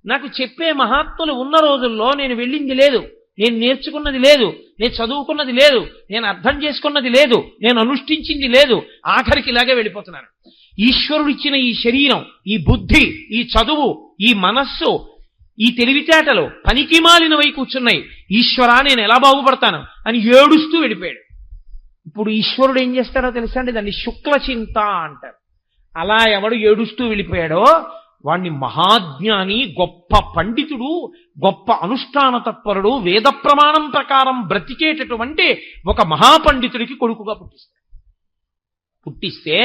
నాకు చెప్పే మహాత్ములు ఉన్న రోజుల్లో నేను వెళ్ళింది లేదు, నేను నేర్చుకున్నది లేదు, నేను చదువుకున్నది లేదు, నేను అర్థం చేసుకున్నది లేదు, నేను అనుష్ఠించింది లేదు, ఆఖరికి ఇలాగే వెళ్ళిపోతున్నాను. ఈశ్వరుడు ఇచ్చిన ఈ శరీరం, ఈ బుద్ధి, ఈ చదువు, ఈ మనస్సు, ఈ తెలివితేటలు పనికి మాలినవై కూర్చున్నాయి. ఈశ్వరా, నేను ఎలా బాగుపడతాను అని ఏడుస్తూ వెళ్ళిపోయాడు. ఇప్పుడు ఈశ్వరుడు ఏం చేస్తాడో తెలుసా అండి? దాన్ని శుక్లచింత అంటారు. అలా ఎవడు ఏడుస్తూ వెళ్ళిపోయాడో వాణ్ణి మహాజ్ఞాని, గొప్ప పండితుడు, గొప్ప అనుష్ఠాన తత్పరుడు, వేద ప్రమాణం ప్రకారం బ్రతికేటటువంటి ఒక మహాపండితుడికి కొడుకుగా పుట్టిస్తే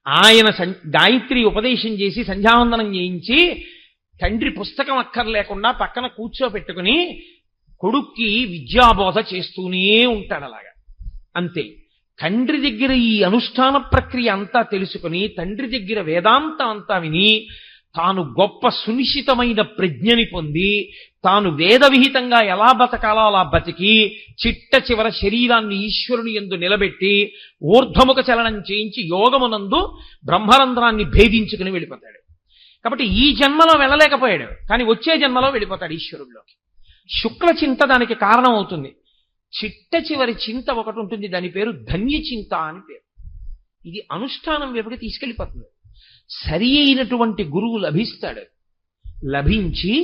ఆయన గాయత్రి ఉపదేశం చేసి సంధ్యావందనం చేయించి తండ్రి పుస్తకం అక్కర్లేకుండా పక్కన కూర్చోబెట్టుకుని కొడుక్కి విద్యాబోధ చేస్తూనే ఉంటాడు. అలాగా అంతే. తండ్రి దగ్గర ఈ అనుష్ఠాన ప్రక్రియ అంతా తెలుసుకుని, తండ్రి దగ్గర వేదాంతం అంతా విని, తాను గొప్ప సునిశ్చితమైన ప్రజ్ఞని పొంది, తాను వేదవిహితంగా ఎలా బతకాలో అలా బతికి, చిట్ట చివర శరీరాన్ని ఈశ్వరుని యందు నిలబెట్టి ఊర్ధ్వముఖ చలనం చేయించి యోగమునందు బ్రహ్మరంధ్రాన్ని భేదించుకుని వెళ్ళిపోతాడు. కాబట్టి ఈ జన్మలో వెళ్ళలేకపోయాడు, కానీ వచ్చే జన్మలో వెళ్ళిపోతాడు ఈశ్వరుడిలోకి. శుక్ల చింత దానికి కారణం అవుతుంది. చిట్ట చివరి చింత ఒకటి ఉంటుంది, దాని పేరు ధన్య చింత అని పేరు. ఇది అనుష్ఠానం వైపుకి తీసుకెళ్ళిపోతుంది. సరి అయినటువంటి గురువు లభిస్తాడు. లభించి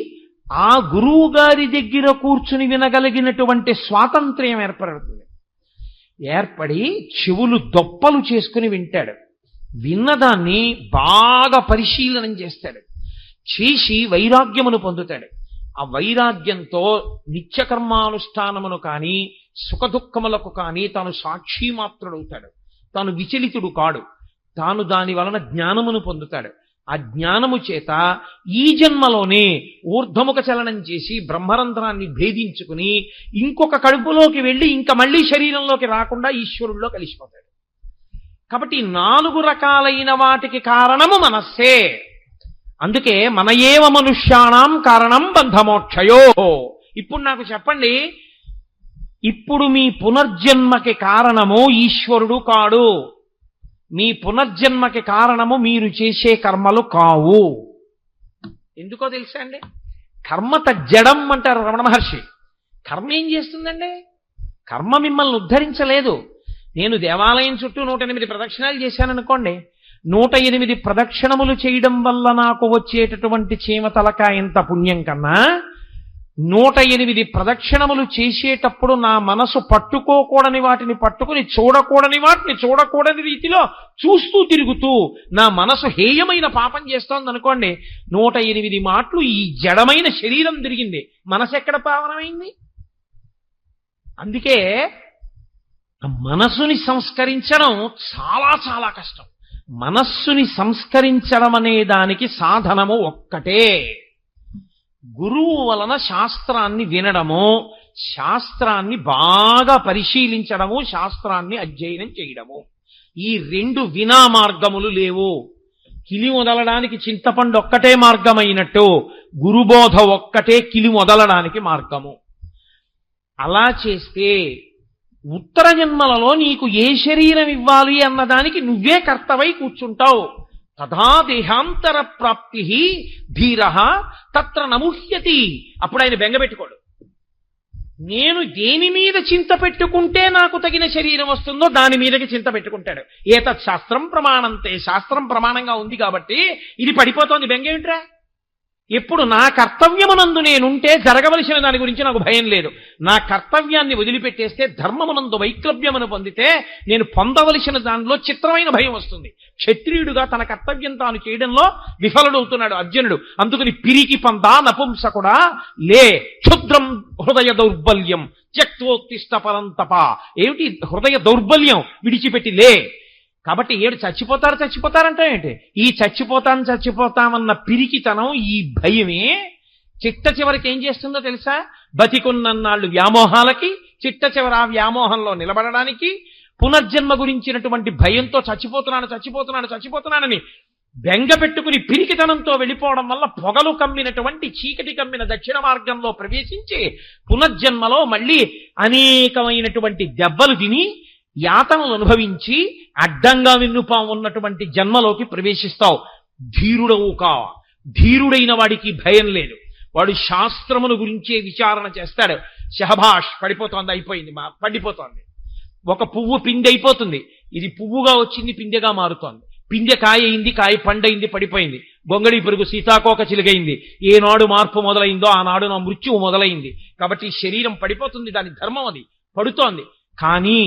ఆ గురువు గారి దగ్గర కూర్చుని వినగలిగినటువంటి స్వాతంత్ర్యం ఏర్పడుతుంది. ఏర్పడి చెవులు దొప్పలు చేసుకుని వింటాడు. విన్నదాన్ని బాగా పరిశీలనం చేస్తాడు. చేసి వైరాగ్యమును పొందుతాడు. ఆ వైరాగ్యంతో నిత్యకర్మానుష్ఠానమును కానీ సుఖదుఖములకు కానీ తాను సాక్షిమాత్రుడవుతాడు. తాను విచలితుడు కాడు. తాను దాని వలన జ్ఞానమును పొందుతాడు. ఆ జ్ఞానము చేత ఈ జన్మలోనే ఊర్ధ్వముఖ చలనం చేసి బ్రహ్మరంధ్రాన్ని భేదించుకుని ఇంకొక కడుపులోకి వెళ్ళి ఇంకా మళ్ళీ శరీరంలోకి రాకుండా ఈశ్వరుల్లో కలిసిపోతాడు. కాబట్టి 4 రకాలైన వాటికి కారణము మనస్సే. అందుకే మన ఏవ మనుష్యాణం కారణం బంధమోక్షయో. ఇప్పుడు నాకు చెప్పండి, ఇప్పుడు మీ పునర్జన్మకి కారణము ఈశ్వరుడు కాడు. మీ పునర్జన్మకి కారణము మీరు చేసే కర్మలు కావు. ఎందుకో తెలుసా అండి? కర్మ తజ్జడం అంటారు రమణ మహర్షి. కర్మ ఏం చేస్తుందండి? కర్మ మిమ్మల్ని ఉద్ధరించలేదు. నేను దేవాలయం చుట్టూ 108 ప్రదక్షిణాలు చేశాననుకోండి, 108 ప్రదక్షిణములు చేయడం వల్ల నాకు వచ్చేటటువంటి చీమ తలకాయంత పుణ్యం కన్నా 108 ప్రదక్షిణములు చేసేటప్పుడు నా మనసు పట్టుకోకూడని వాటిని పట్టుకుని, చూడకూడని వాటిని చూడకూడని రీతిలో చూస్తూ తిరుగుతూ నా మనసు హేయమైన పాపం చేస్తోంది అనుకోండి, 108 మాటలు ఈ జడమైన శరీరం తిరిగింది, మనసు ఎక్కడ పావనమైంది? అందుకే మనస్సుని సంస్కరించడం చాలా చాలా కష్టం. మనస్సుని సంస్కరించడం అనే దానికి సాధనము ఒక్కటే, గురువు వలన శాస్త్రాన్ని వినడము, శాస్త్రాన్ని బాగా పరిశీలించడము, శాస్త్రాన్ని అధ్యయనం చేయడము. ఈ 2 వినా మార్గములు లేవు. కిలి మొదలడానికి చింతపండు ఒక్కటే మార్గమైనట్టు గురుబోధ ఒక్కటే కిలి మొదలడానికి మార్గము. అలా చేస్తే ఉత్తర జన్మలలో నీకు ఏ శరీరం ఇవ్వాలి అన్నదానికి నువ్వే కర్తవై కూర్చుంటావు. తథా దేహాంతర ప్రాప్తి ధీర తత్ర నముహ్యతి. అప్పుడు ఆయన బెంగపెట్టుకోడు. నేను దేని మీద చింత పెట్టుకుంటే నాకు తగిన శరీరం వస్తుందో దాని మీదకి చింత పెట్టుకుంటాడు. ఏతత్ శాస్త్రం ప్రమాణంతే, శాస్త్రం ప్రమాణంగా ఉంది కాబట్టి ఇది పడిపోతోంది, బెంగేమిట్రా? ఎప్పుడు నా కర్తవ్యమునందు నేనుంటే జరగవలసిన దాని గురించి నాకు భయం లేదు. నా కర్తవ్యాన్ని వదిలిపెట్టేస్తే, ధర్మమునందు వైక్లభ్యమును పొందితే నేను పొందవలసిన దానిలో చిత్రమైన భయం వస్తుంది. క్షత్రియుడుగా తన కర్తవ్యం తాను చేయడంలో విఫలుడవుతున్నాడు అర్జునుడు. అందుకని పిరికి పందా నపుంసకుడా లే, క్షుద్రం హృదయ దౌర్బల్యం త్యక్తోత్తిష్ట పరంతప. ఏమిటి హృదయ దౌర్బల్యం? విడిచిపెట్టి లే. కాబట్టి ఏడు చచ్చిపోతారంటే ఏంటి? ఈ చచ్చిపోతామన్న పిరికితనం, ఈ భయమే చిట్ట చివరికి ఏం చేస్తుందో తెలుసా? బతికున్నన్నాళ్ళు వ్యామోహాలకి, చిట్ట చివరి ఆ వ్యామోహంలో నిలబడడానికి, పునర్జన్మ గురించినటువంటి భయంతో చచ్చిపోతున్నానని బెంగ పెట్టుకుని పిరికితనంతో వెళ్ళిపోవడం వల్ల పొగలు కమ్మినటువంటి చీకటి కమ్మిన దక్షిణ మార్గంలో ప్రవేశించి పునర్జన్మలో మళ్ళీ అనేకమైనటువంటి దెబ్బలు తిని యాతనలు అనుభవించి అడ్డంగా విన్నుపాం ఉన్నటువంటి జన్మలోకి ప్రవేశిస్తావు. ధీరుడవు కా. ధీరుడైన వాడికి భయం లేదు. వాడు శాస్త్రమును గురించే విచారణ చేస్తాడు. షహబాష్, పడిపోతోంది, అయిపోయింది, పండిపోతోంది. ఒక పువ్వు పిండి అయిపోతుంది, ఇది పువ్వుగా వచ్చింది, పిందెగా మారుతోంది. పిందె కాయ అయింది, కాయ పండైంది, పడిపోయింది. గొంగళి పెరుగు సీతాకోక చిలుగైంది. ఏనాడు మార్పు మొదలైందో ఆనాడు నా మృత్యువు మొదలైంది. కాబట్టి శరీరం పడిపోతుంది, దాని ధర్మం అది, పడుతోంది. కానీ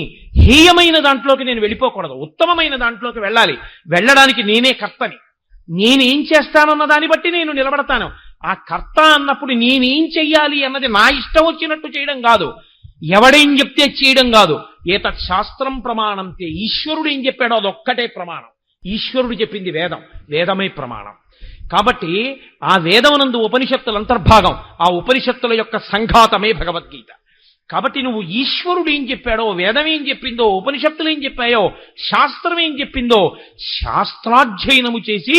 హేయమైన దాంట్లోకి నేను వెళ్ళిపోకూడదు, ఉత్తమమైన దాంట్లోకి వెళ్ళాలి. వెళ్ళడానికి నేనే కర్తని. నేనేం చేస్తానన్న దాన్ని బట్టి నేను నిలబడతాను. ఆ కర్త అన్నప్పుడు నేనేం చెయ్యాలి అన్నది నా ఇష్టం వచ్చినట్టు చేయడం కాదు, ఎవడేం చెప్తే చేయడం కాదు. ఏతత్ శాస్త్రం ప్రమాణంతే. ఈశ్వరుడు ఏం చెప్పాడో అదొక్కటే ప్రమాణం. ఈశ్వరుడు చెప్పింది వేదం, వేదమే ప్రమాణం. కాబట్టి ఆ వేదమునందు ఉపనిషత్తుల అంతర్భాగం, ఆ ఉపనిషత్తుల యొక్క సంఘాతమే భగవద్గీత. కాబట్టి నువ్వు ఈశ్వరుడు ఏం చెప్పాడో, వేదం ఏం చెప్పిందో, ఉపనిషత్తులు ఏం చెప్పాయో, శాస్త్రం ఏం చెప్పిందో శాస్త్రాధ్యయనము చేసి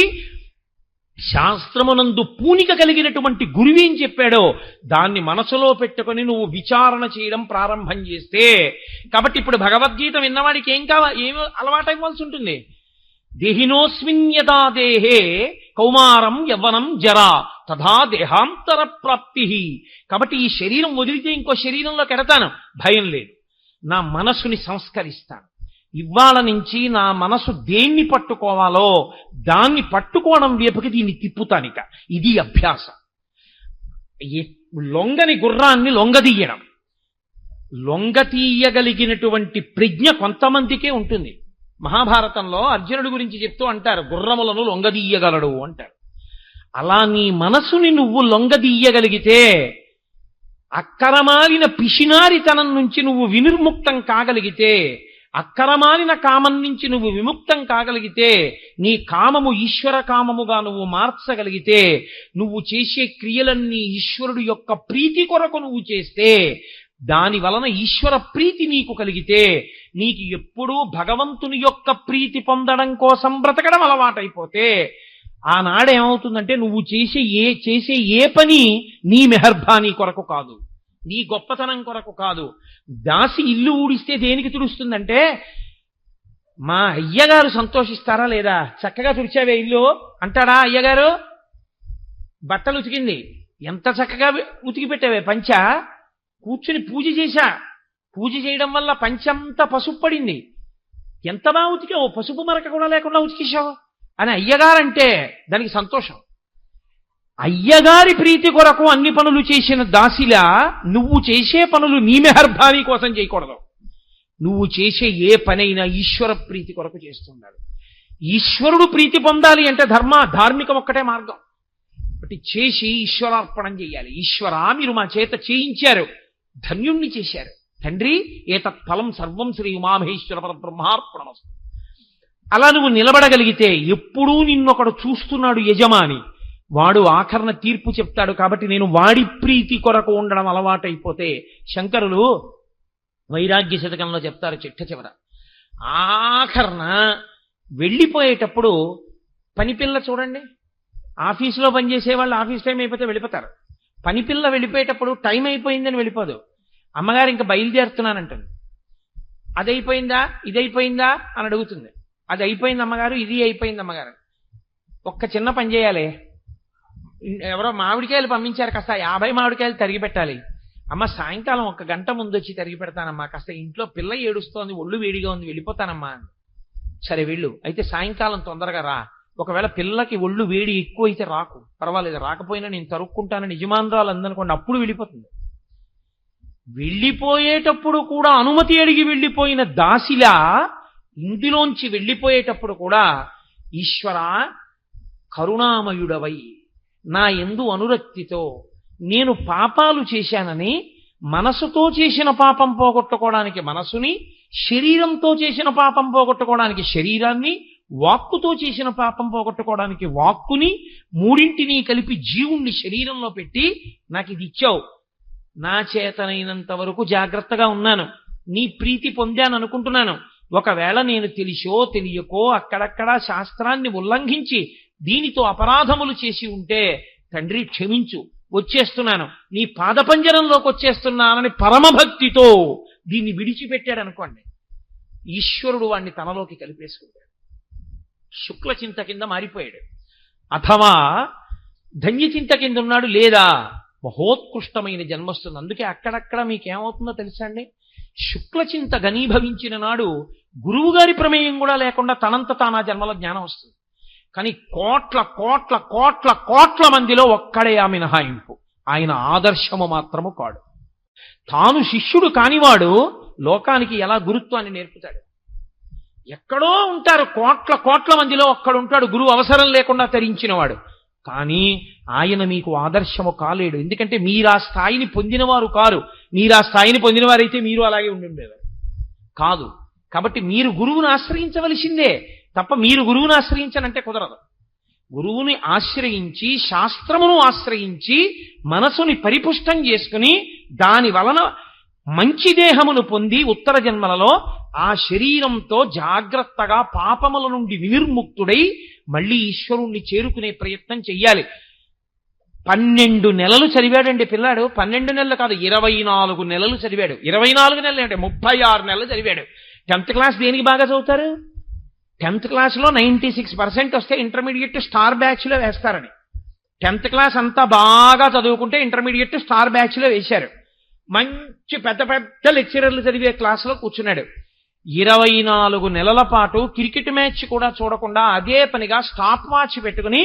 శాస్త్రమునందు పూనిక కలిగినటువంటి గురువేం చెప్పాడో దాన్ని మనసులో పెట్టుకొని నువ్వు విచారణ చేయడం ప్రారంభం చేస్తే, కాబట్టి ఇప్పుడు భగవద్గీత విన్నవాడికి ఏం అలవాటైపోవాల్సి ఉంటుంది? దేహినోస్మిన్ యదా దేహే కౌమారం యవ్వనం జరా తథా దేహాంతర ప్రాప్తి. కాబట్టి ఈ శరీరం వదిలితే ఇంకో శరీరంలోకి ఎడతాను, భయం లేదు. నా మనసుని సంస్కరిస్తాను. ఇవాళ నుంచి నా మనసు దేన్ని పట్టుకోవాలో దాన్ని పట్టుకోవడం వైపుకి దీన్ని తిప్పుతానిక. ఇది అభ్యాసం. లొంగని గుర్రాన్ని లొంగదీయడం, లొంగతీయగలిగినటువంటి ప్రజ్ఞ కొంతమందికే ఉంటుంది. మహాభారతంలో అర్జునుడి గురించి చెప్తూ అంటారు, గుర్రములను లొంగదీయగలడు అంటారు. అలా నీ మనసుని నువ్వు లొంగదీయగలిగితే, అక్కరమాలిన పిసినారితనం నుంచి నువ్వు వినిర్ముక్తం కాగలిగితే, అక్కరమాలిన కామం నుంచి నువ్వు విముక్తం కాగలిగితే, నీ కామము ఈశ్వర కామముగా నువ్వు మార్చగలిగితే, నువ్వు చేసే క్రియలన్నీ ఈశ్వరుడు యొక్క ప్రీతి కొరకు నువ్వు చేస్తే, దాని వలన ఈశ్వర ప్రీతి నీకు కలిగితే, నీకు ఎప్పుడూ భగవంతుని యొక్క ప్రీతి పొందడం కోసం బ్రతకడం అలవాటైపోతే, ఆనాడేమవుతుందంటే నువ్వు చేసే ఏ పని నీ మెహర్బానీ కొరకు కాదు, నీ గొప్పతనం కొరకు కాదు. దాసి ఇల్లు ఊడిస్తే దేనికి తుడుస్తుందంటే, మా అయ్యగారు సంతోషిస్తారా లేదా, చక్కగా తుడిచావే ఇల్లు అంటాడా అయ్యగారు? బట్టలు ఉతికింది, ఎంత చక్కగా ఉతికి పెట్టావే పంచ, కూర్చుని పూజ చేశా పూజ చేయడం వల్ల పంచంతా పసుపు పడింది. ఎంత బాగా ఉతికావు, పసుపు మరక కూడా లేకుండా ఉతికేశావు అని అయ్యగారంటే దానికి సంతోషం. అయ్యగారి ప్రీతి కొరకు అన్ని పనులు చేసిన దాసిలా నువ్వు చేసే పనులు నీ మెహర్బానీ కోసం చేయకూడదు. నువ్వు చేసే ఏ పనైనా ఈశ్వర ప్రీతి కొరకు చేస్తున్నాడు. ఈశ్వరుడు ప్రీతి పొందాలి అంటే ధార్మికం ఒక్కటే మార్గం. ఒకటి చేసి ఈశ్వరార్పణం చేయాలి. ఈశ్వరా, మీరు మా చేత చేయించారు, ధన్యుణ్ణి చేశారు తండ్రి, ఏతత్ ఫలం సర్వం శ్రీ ఉమామహేశ్వర పరబ్రహ్మార్పణమస్తు. అలా నువ్వు నిలబడగలిగితే ఎప్పుడూ నిన్నొకడు చూస్తున్నాడు యజమాని, వాడు ఆఖరణ తీర్పు చెప్తాడు. కాబట్టి నేను వాడి ప్రీతి కొరకు ఉండడం అలవాటైపోతే, శంకరులు వైరాగ్య శతకంలో చెప్తారు చిట్ట చివర, ఆఖరణ వెళ్ళిపోయేటప్పుడు పనిపిల్ల చూడండి, ఆఫీసులో పనిచేసే వాళ్ళు ఆఫీస్ టైం అయిపోతే వెళ్ళిపోతారు. పనిపిల్ల వెళ్ళిపోయేటప్పుడు టైం అయిపోయిందని వెళ్ళిపోదు, అమ్మగారు ఇంకా బయలుదేరుతున్నానంటుంది. అది అయిపోయిందా, ఇది అయిపోయిందా అని అడుగుతుంది. అది అయిపోయింది అమ్మగారు, ఇది అయిపోయింది అమ్మగారు. ఒక్క చిన్న పని చేయాలి, ఎవరో మామిడికాయలు పంపించారు, కాస్త 50 మామిడికాయలు తరిగి పెట్టాలి. అమ్మ సాయంకాలం 1 గంట ముందు వచ్చి తరిగి పెడతానమ్మా, కాస్త ఇంట్లో పిల్ల ఏడుస్తోంది, ఒళ్ళు వేడిగా ఉంది, వెళ్ళిపోతానమ్మా. సరే వెళ్ళు, అయితే సాయంకాలం తొందరగా రా. ఒకవేళ పిల్లకి ఒళ్ళు వేడి ఎక్కువ అయితే రాకు, పర్వాలేదు, రాకపోయినా నేను తరుక్కుంటానని యజమానురాలు అందనుకోండి, అప్పుడు వెళ్ళిపోతుంది. వెళ్ళిపోయేటప్పుడు కూడా అనుమతి అడిగి వెళ్ళిపోయిన దాసిలా ఇందులోంచి వెళ్ళిపోయేటప్పుడు కూడా ఈశ్వర కరుణామయుడవై నా యందు అనురక్తితో నేను పాపాలు చేశానని మనసుతో చేసిన పాపం పోగొట్టుకోవడానికి మనసుని, శరీరంతో చేసిన పాపం పోగొట్టుకోవడానికి శరీరాన్ని, వాక్కుతో చేసిన పాపం పోగొట్టుకోవడానికి వాక్కుని, మూడింటినీ కలిపి జీవుణ్ణి శరీరంలో పెట్టి నాకు ఇది ఇచ్చావు. నా చేతనైనంత వరకు జాగ్రత్తగా ఉన్నాను, నీ ప్రీతి పొందాను అనుకుంటున్నాను. ఒకవేళ నేను తెలిసో తెలియకో అక్కడక్కడా శాస్త్రాన్ని ఉల్లంఘించి దీనితో అపరాధములు చేసి ఉంటే తండ్రి క్షమించు, వచ్చేస్తున్నాను, నీ పాదపంజరంలోకి వచ్చేస్తున్నానని పరమభక్తితో దీన్ని విడిచిపెట్టాడు అనుకోండి, ఈశ్వరుడు వాణ్ణి తనలోకి కలిపేసుకుంటాడు, శుక్లచింత కింద మారిపోయాడు. అథవా ధన్యచింత కింద ఉన్నాడు, లేదా మహోత్కృష్టమైన జన్మొస్తుంది. అందుకే అక్కడక్కడ మీకేమవుతుందో తెలుసా అండి, శుక్లచింత ఘనీభవించిన నాడు గురువుగారి ప్రమేయం కూడా లేకుండా తనంత తానా జన్మల జ్ఞానం వస్తుంది. కానీ కోట్ల కోట్ల కోట్ల కోట్ల మందిలో ఒక్కడే ఆ మినహాయింపు, ఆయన ఆదర్శము మాత్రము కాడు. తాను శిష్యుడు కానివాడు లోకానికి ఎలా గురుత్వాన్ని నేర్పుతాడు? ఎక్కడో ఉంటారు కోట్ల కోట్ల మందిలో ఒక్కడుంటాడు గురువు అవసరం లేకుండా తరించినవాడు, కానీ ఆయన మీకు ఆదర్శము కాలేడు. ఎందుకంటే మీరు ఆ స్థాయిని పొందినవారు కారు. మీరు ఆ స్థాయిని పొందినవారైతే మీరు అలాగే ఉండుండేవారు కాదు. కాబట్టి మీరు గురువుని ఆశ్రయించవలసిందే తప్ప మీరు గురువుని ఆశ్రయించనంటే కుదరదు. గురువుని ఆశ్రయించి, శాస్త్రమును ఆశ్రయించి, మనసుని పరిపుష్టం చేసుకుని దాని వలన మంచి దేహమును పొంది ఉత్తర జన్మలలో ఆ శరీరంతో జాగ్రత్తగా పాపముల నుండి వినిర్ముక్తుడై మళ్ళీ ఈశ్వరుణ్ణి చేరుకునే ప్రయత్నం చెయ్యాలి. 12 నెలలు చదివాడండి పిల్లాడు. 12 నెలలు కాదు, 24 నెలలు చదివాడు. 24 నెలలు అంటే 36 నెలలు చదివాడు. 10th క్లాస్ దేనికి బాగా చదువుతారు? 10th క్లాస్లో 96% వస్తే ఇంటర్మీడియట్ స్టార్ బ్యాచ్లో వేస్తారని. 10th క్లాస్ అంతా బాగా చదువుకుంటే ఇంటర్మీడియట్ స్టార్ బ్యాచ్లో వేశారు. మంచి పెద్ద పెద్ద లెక్చరర్లు చదివే క్లాసులో కూర్చున్నాడు. 24 నెలల పాటు క్రికెట్ మ్యాచ్ కూడా చూడకుండా అదే పనిగా స్టాప్ వాచ్ పెట్టుకుని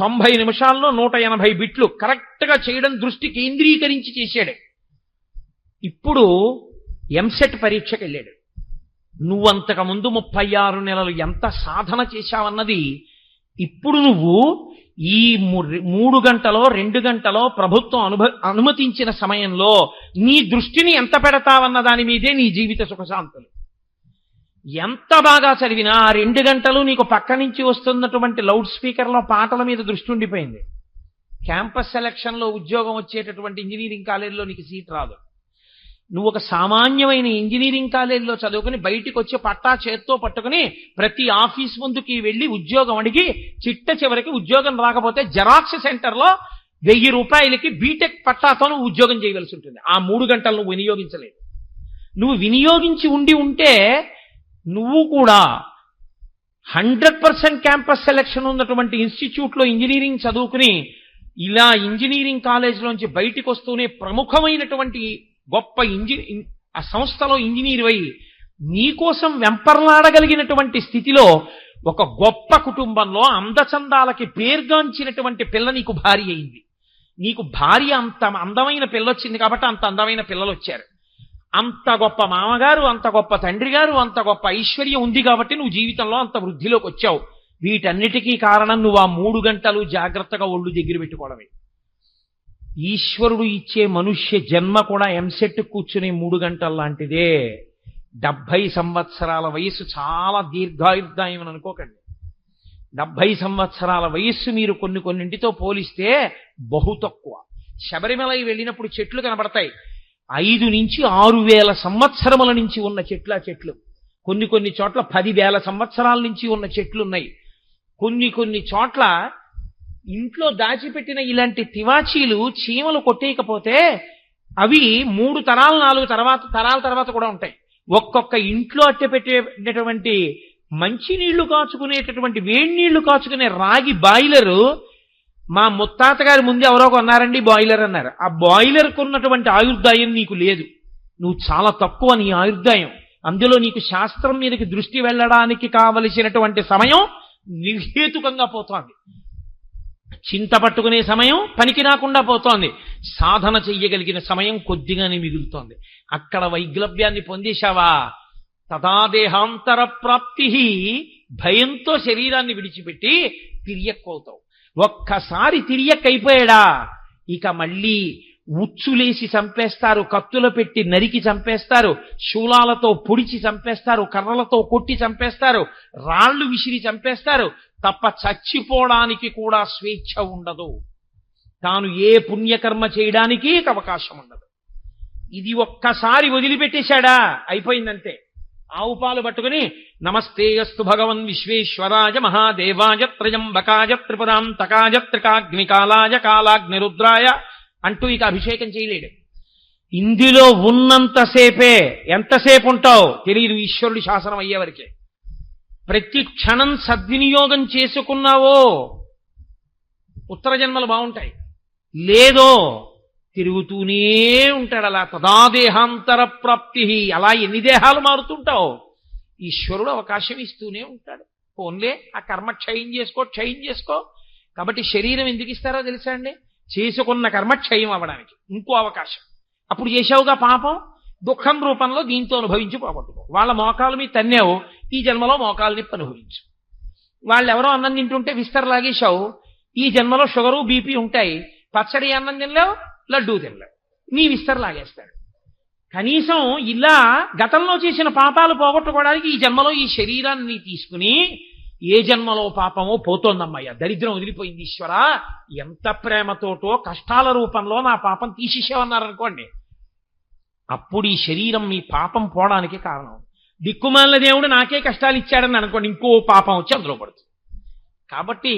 90 నిమిషాల్లో 180 బిట్లు కరెక్ట్గా చేయడం దృష్టి కేంద్రీకరించి చేశాడు. ఇప్పుడు ఎంసెట్ పరీక్షకు వెళ్ళాడు. నువ్వంతకు ముందు 36 నెలలు ఎంత సాధన చేశావన్నది ఇప్పుడు నువ్వు ఈ 3 గంటలో 2 గంటలో ప్రభుత్వం అనుమతించిన సమయంలో నీ దృష్టిని ఎంత పెడతావన్న దాని మీదే నీ జీవిత సుఖశాంతులు. ఎంత బాగా చదివినా ఆ 2 గంటలు నీకు పక్క నుంచి వస్తున్నటువంటి లౌడ్ స్పీకర్లో పాటల మీద దృష్టి ఉండిపోయింది. క్యాంపస్ సెలక్షన్లో ఉద్యోగం వచ్చేటటువంటి ఇంజనీరింగ్ కాలేజీలో నీకు సీట్ రాదు. నువ్వు ఒక సామాన్యమైన ఇంజనీరింగ్ కాలేజీలో చదువుకుని బయటికి వచ్చి పట్టా చేత్తో పట్టుకుని ప్రతి ఆఫీస్ ముందుకి వెళ్ళి ఉద్యోగం అడిగి చిట్ట చివరికి ఉద్యోగం రాకపోతే జెరాక్స్ సెంటర్లో 1000 రూపాయలకి బీటెక్ పట్టాతో నువ్వు ఉద్యోగం చేయవలసి ఉంటుంది. ఆ 3 గంటలు నువ్వు వినియోగించలేదు. నువ్వు వినియోగించి ఉంటే నువ్వు కూడా 100% క్యాంపస్ సెలక్షన్ ఉన్నటువంటి ఇన్స్టిట్యూట్లో ఇంజనీరింగ్ చదువుకుని ఇలా ఇంజనీరింగ్ కాలేజీలోంచి బయటికి వస్తూనే ప్రముఖమైనటువంటి గొప్ప ఆ సంస్థలో ఇంజనీర్ అయి నీకోసం వెంపర్లాడగలిగినటువంటి స్థితిలో ఒక గొప్ప కుటుంబంలో అందచందాలకి పేర్గాంచినటువంటి పిల్ల నీకు భార్య అయింది. నీకు భార్య అంత అందమైన పిల్లొచ్చింది కాబట్టి అంత అందమైన పిల్లలు వచ్చారు. అంత గొప్ప మామగారు, అంత గొప్ప తండ్రి గారు, అంత గొప్ప ఐశ్వర్యం ఉంది కాబట్టి నువ్వు జీవితంలో అంత వృద్ధిలోకి వచ్చావు. వీటన్నిటికీ కారణం నువ్వు ఆ 3 గంటలు జాగ్రత్తగా ఒళ్ళు దగ్గర పెట్టుకోవడమే. ఈశ్వరుడు ఇచ్చే మనుష్య జన్మ కూడా ఎంసెట్ కూర్చునే 3 గంటల లాంటిదే. 70 సంవత్సరాల వయస్సు చాలా దీర్ఘాయుర్దాయం అని అనుకోకండి. 70 సంవత్సరాల వయస్సు మీరు కొన్నింటితో పోలిస్తే బహు తక్కువ. శబరిమల వెళ్ళినప్పుడు చెట్లు కనబడతాయి. 5 నుంచి 6,000 సంవత్సరముల నుంచి ఉన్న చెట్లు. కొన్ని చోట్ల 10,000 సంవత్సరాల నుంచి ఉన్న చెట్లున్నాయి. కొన్ని చోట్ల ఇంట్లో దాచిపెట్టిన ఇలాంటి తివాచీలు చీమలు కొట్టేయకపోతే అవి 3 తరాలు 4 తరాల తర్వాత కూడా ఉంటాయి. ఒక్కొక్క ఇంట్లో అట్టెపెట్టేటటువంటి మంచినీళ్లు కాచుకునేటటువంటి వేడి నీళ్లు కాచుకునే రాగి బాయిలరు మా ముత్తాత గారి ముందు ఎవరో కొన్నారండి బాయిలర్ అన్నారు. ఆ బాయిలర్ కొన్నటువంటి ఆయుర్దాయం నీకు లేదు. నువ్వు చాలా తక్కువ నీ ఆయుర్దాయం. అందులో నీకు శాస్త్రం మీదకి దృష్టి వెళ్ళడానికి కావలసినటువంటి సమయం నిర్హేతుకంగా పోతోంది. చింత పట్టుకునే సమయం పనికి రాకుండా పోతోంది. సాధన చెయ్యగలిగిన సమయం కొద్దిగానే మిగులుతోంది. అక్కడ వైగ్లభ్యాన్ని పొందేశావా, తదాదేహాంతర ప్రాప్తి, భయంతో శరీరాన్ని విడిచిపెట్టి తిరియక్కవుతావు. ఒక్కసారి తిరియక్కైపోయాడా ఇక మళ్ళీ ఉచ్చులేసి చంపేస్తారు, కత్తుల పెట్టి నరికి చంపేస్తారు, శూలాలతో పొడిచి చంపేస్తారు, కర్రలతో కొట్టి చంపేస్తారు, రాళ్లు విసిరి చంపేస్తారు. తప్ప చచ్చిపోవడానికి కూడా స్వేచ్ఛ ఉండదు. తాను ఏ పుణ్యకర్మ చేయడానికి అవకాశం ఉండదు. ఇది ఒక్కసారి వదిలిపెట్టేశాడా అయిపోయిందంతే. ఆవు పాలు పట్టుకుని నమస్తేయస్తు భగవన్ విశ్వేశ్వరాయ మహాదేవాయ త్రయంబకాయ త్రిపురాంతకాయ త్రికాగ్నికాలాయ కాలాగ్నిరుద్రాయ అంటూ ఇక అభిషేకం చేయలేడు. ఇందులో ఉన్నంతసేపే. ఎంతసేపు ఉంటావు తెలియదు ఈశ్వరుడి శాసనం అయ్యేవరకే. ప్రతి క్షణం సద్వినియోగం చేసుకున్నావో ఉత్తర జన్మలు బాగుంటాయి, లేదో తిరుగుతూనే ఉంటాడు అలా. తదాదేహాంతర ప్రాప్తి. అలా ఎన్ని దేహాలు మారుతుంటావు ఈశ్వరుడు అవకాశం ఇస్తూనే ఉంటాడు. పోన్లే ఆ కర్మ క్షయం చేసుకో. కాబట్టి శరీరం ఎందుకు ఇస్తారో తెలుసా అండి? చేసుకున్న కర్మ క్షయం అవ్వడానికి ఇంకో అవకాశం. అప్పుడు చేసావుగా పాపం, దుఃఖం రూపంలో దీంతో అనుభవించి పోగొట్టుకో. వాళ్ళ మోకాలు మీద తన్నావు, ఈ జన్మలో మోకాలు నిప్పు అనుభవించు. వాళ్ళు ఎవరో అన్నం తింటుంటే విస్తర లాగేశావు, ఈ జన్మలో షుగరు బీపీ ఉంటాయి. పచ్చడి అన్నం తినలేవు, లడ్డూ తినలేవు, నీ విస్తర లాగేస్తాడు. కనీసం ఇలా గతంలో చేసిన పాపాలు పోగొట్టుకోవడానికి ఈ జన్మలో ఈ శరీరాన్ని తీసుకుని ఏ జన్మలో పాపమో పోతోందమ్మయ్య, దరిద్రం వదిలిపోయింది ఈశ్వర, ఎంత ప్రేమతోటో కష్టాల రూపంలో నా పాపం తీసేసేవన్నారనుకోండి, అప్పుడు ఈ శరీరం మీ పాపం పోవడానికి కారణం. దిక్కుమాలిన దేవుడు నాకే కష్టాలు ఇచ్చాడని అనుకోండి, ఇంకో పాపం వచ్చి అందులో పడుతుంది. కాబట్టి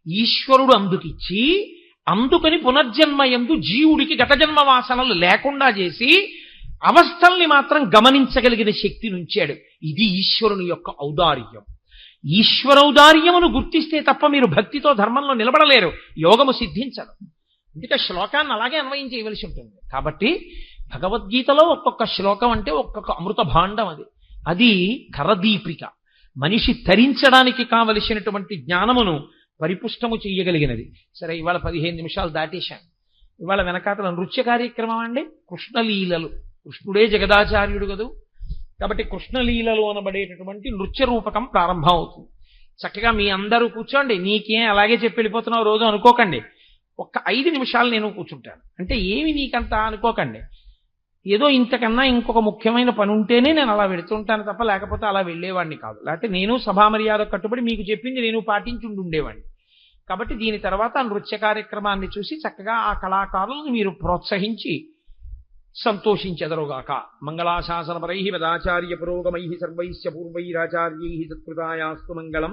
ఈశ్వరుడు అందుకిచ్చి అందుకని పునర్జన్మయందు జీవుడికి గత జన్మ వాసనలు లేకుండా చేసి అవస్థల్ని మాత్రం గమనించగలిగిన శక్తి నుంచాడు. ఇది ఈశ్వరుని యొక్క ఔదార్యం. ఈశ్వరౌదార్యమును గుర్తిస్తే తప్ప మీరు భక్తితో ధర్మంలో నిలబడలేరు, యోగము సిద్ధించదు. అందుకే శ్లోకాన్ని అలాగే అన్వయం చేయవలసి ఉంటుంది. కాబట్టి భగవద్గీతలో ఒక్కొక్క శ్లోకం అంటే ఒక్కొక్క అమృత భాండం. అది కరదీపిక. మనిషి తరించడానికి కావలసినటువంటి జ్ఞానమును పరిపుష్టము చెయ్యగలిగినది. సరే, ఇవాళ 15 నిమిషాలు దాటేశాను. ఇవాళ వెనకాతల నృత్య కార్యక్రమం అండి. కృష్ణలీలలు. కృష్ణుడే జగదాచార్యుడు కదూ. కాబట్టి కృష్ణలీలలు అనబడేటటువంటి నృత్య రూపకం ప్రారంభం అవుతుంది. చక్కగా మీ అందరూ కూర్చోండి. నీకేం అలాగే చెప్పి వెళ్ళిపోతున్నావు రోజు అనుకోకండి. ఒక్క 5 నిమిషాలు నేను కూర్చుంటాను. అంటే ఏమి నీకంతా అనుకోకండి. ఏదో ఇంతకన్నా ఇంకొక ముఖ్యమైన పని ఉంటేనే నేను అలా వెళుతుంటాను తప్ప లేకపోతే అలా వెళ్ళేవాడిని కాదు. లేకపోతే నేను సభా మర్యాద కట్టుబడి మీకు చెప్పింది నేను పాటించుండి ఉండేవాడిని. కాబట్టి దీని తర్వాత ఆ నృత్య కార్యక్రమాన్ని చూసి చక్కగా ఆ కళాకారులను మీరు ప్రోత్సహించి సంతోషించెదరుగాక. మంగళాశాసనపరై వేదాచార్య పురోగమై సర్వైశ్చ పూర్వైరాచార్యై సత్కృతాయాస్తు మంగళం.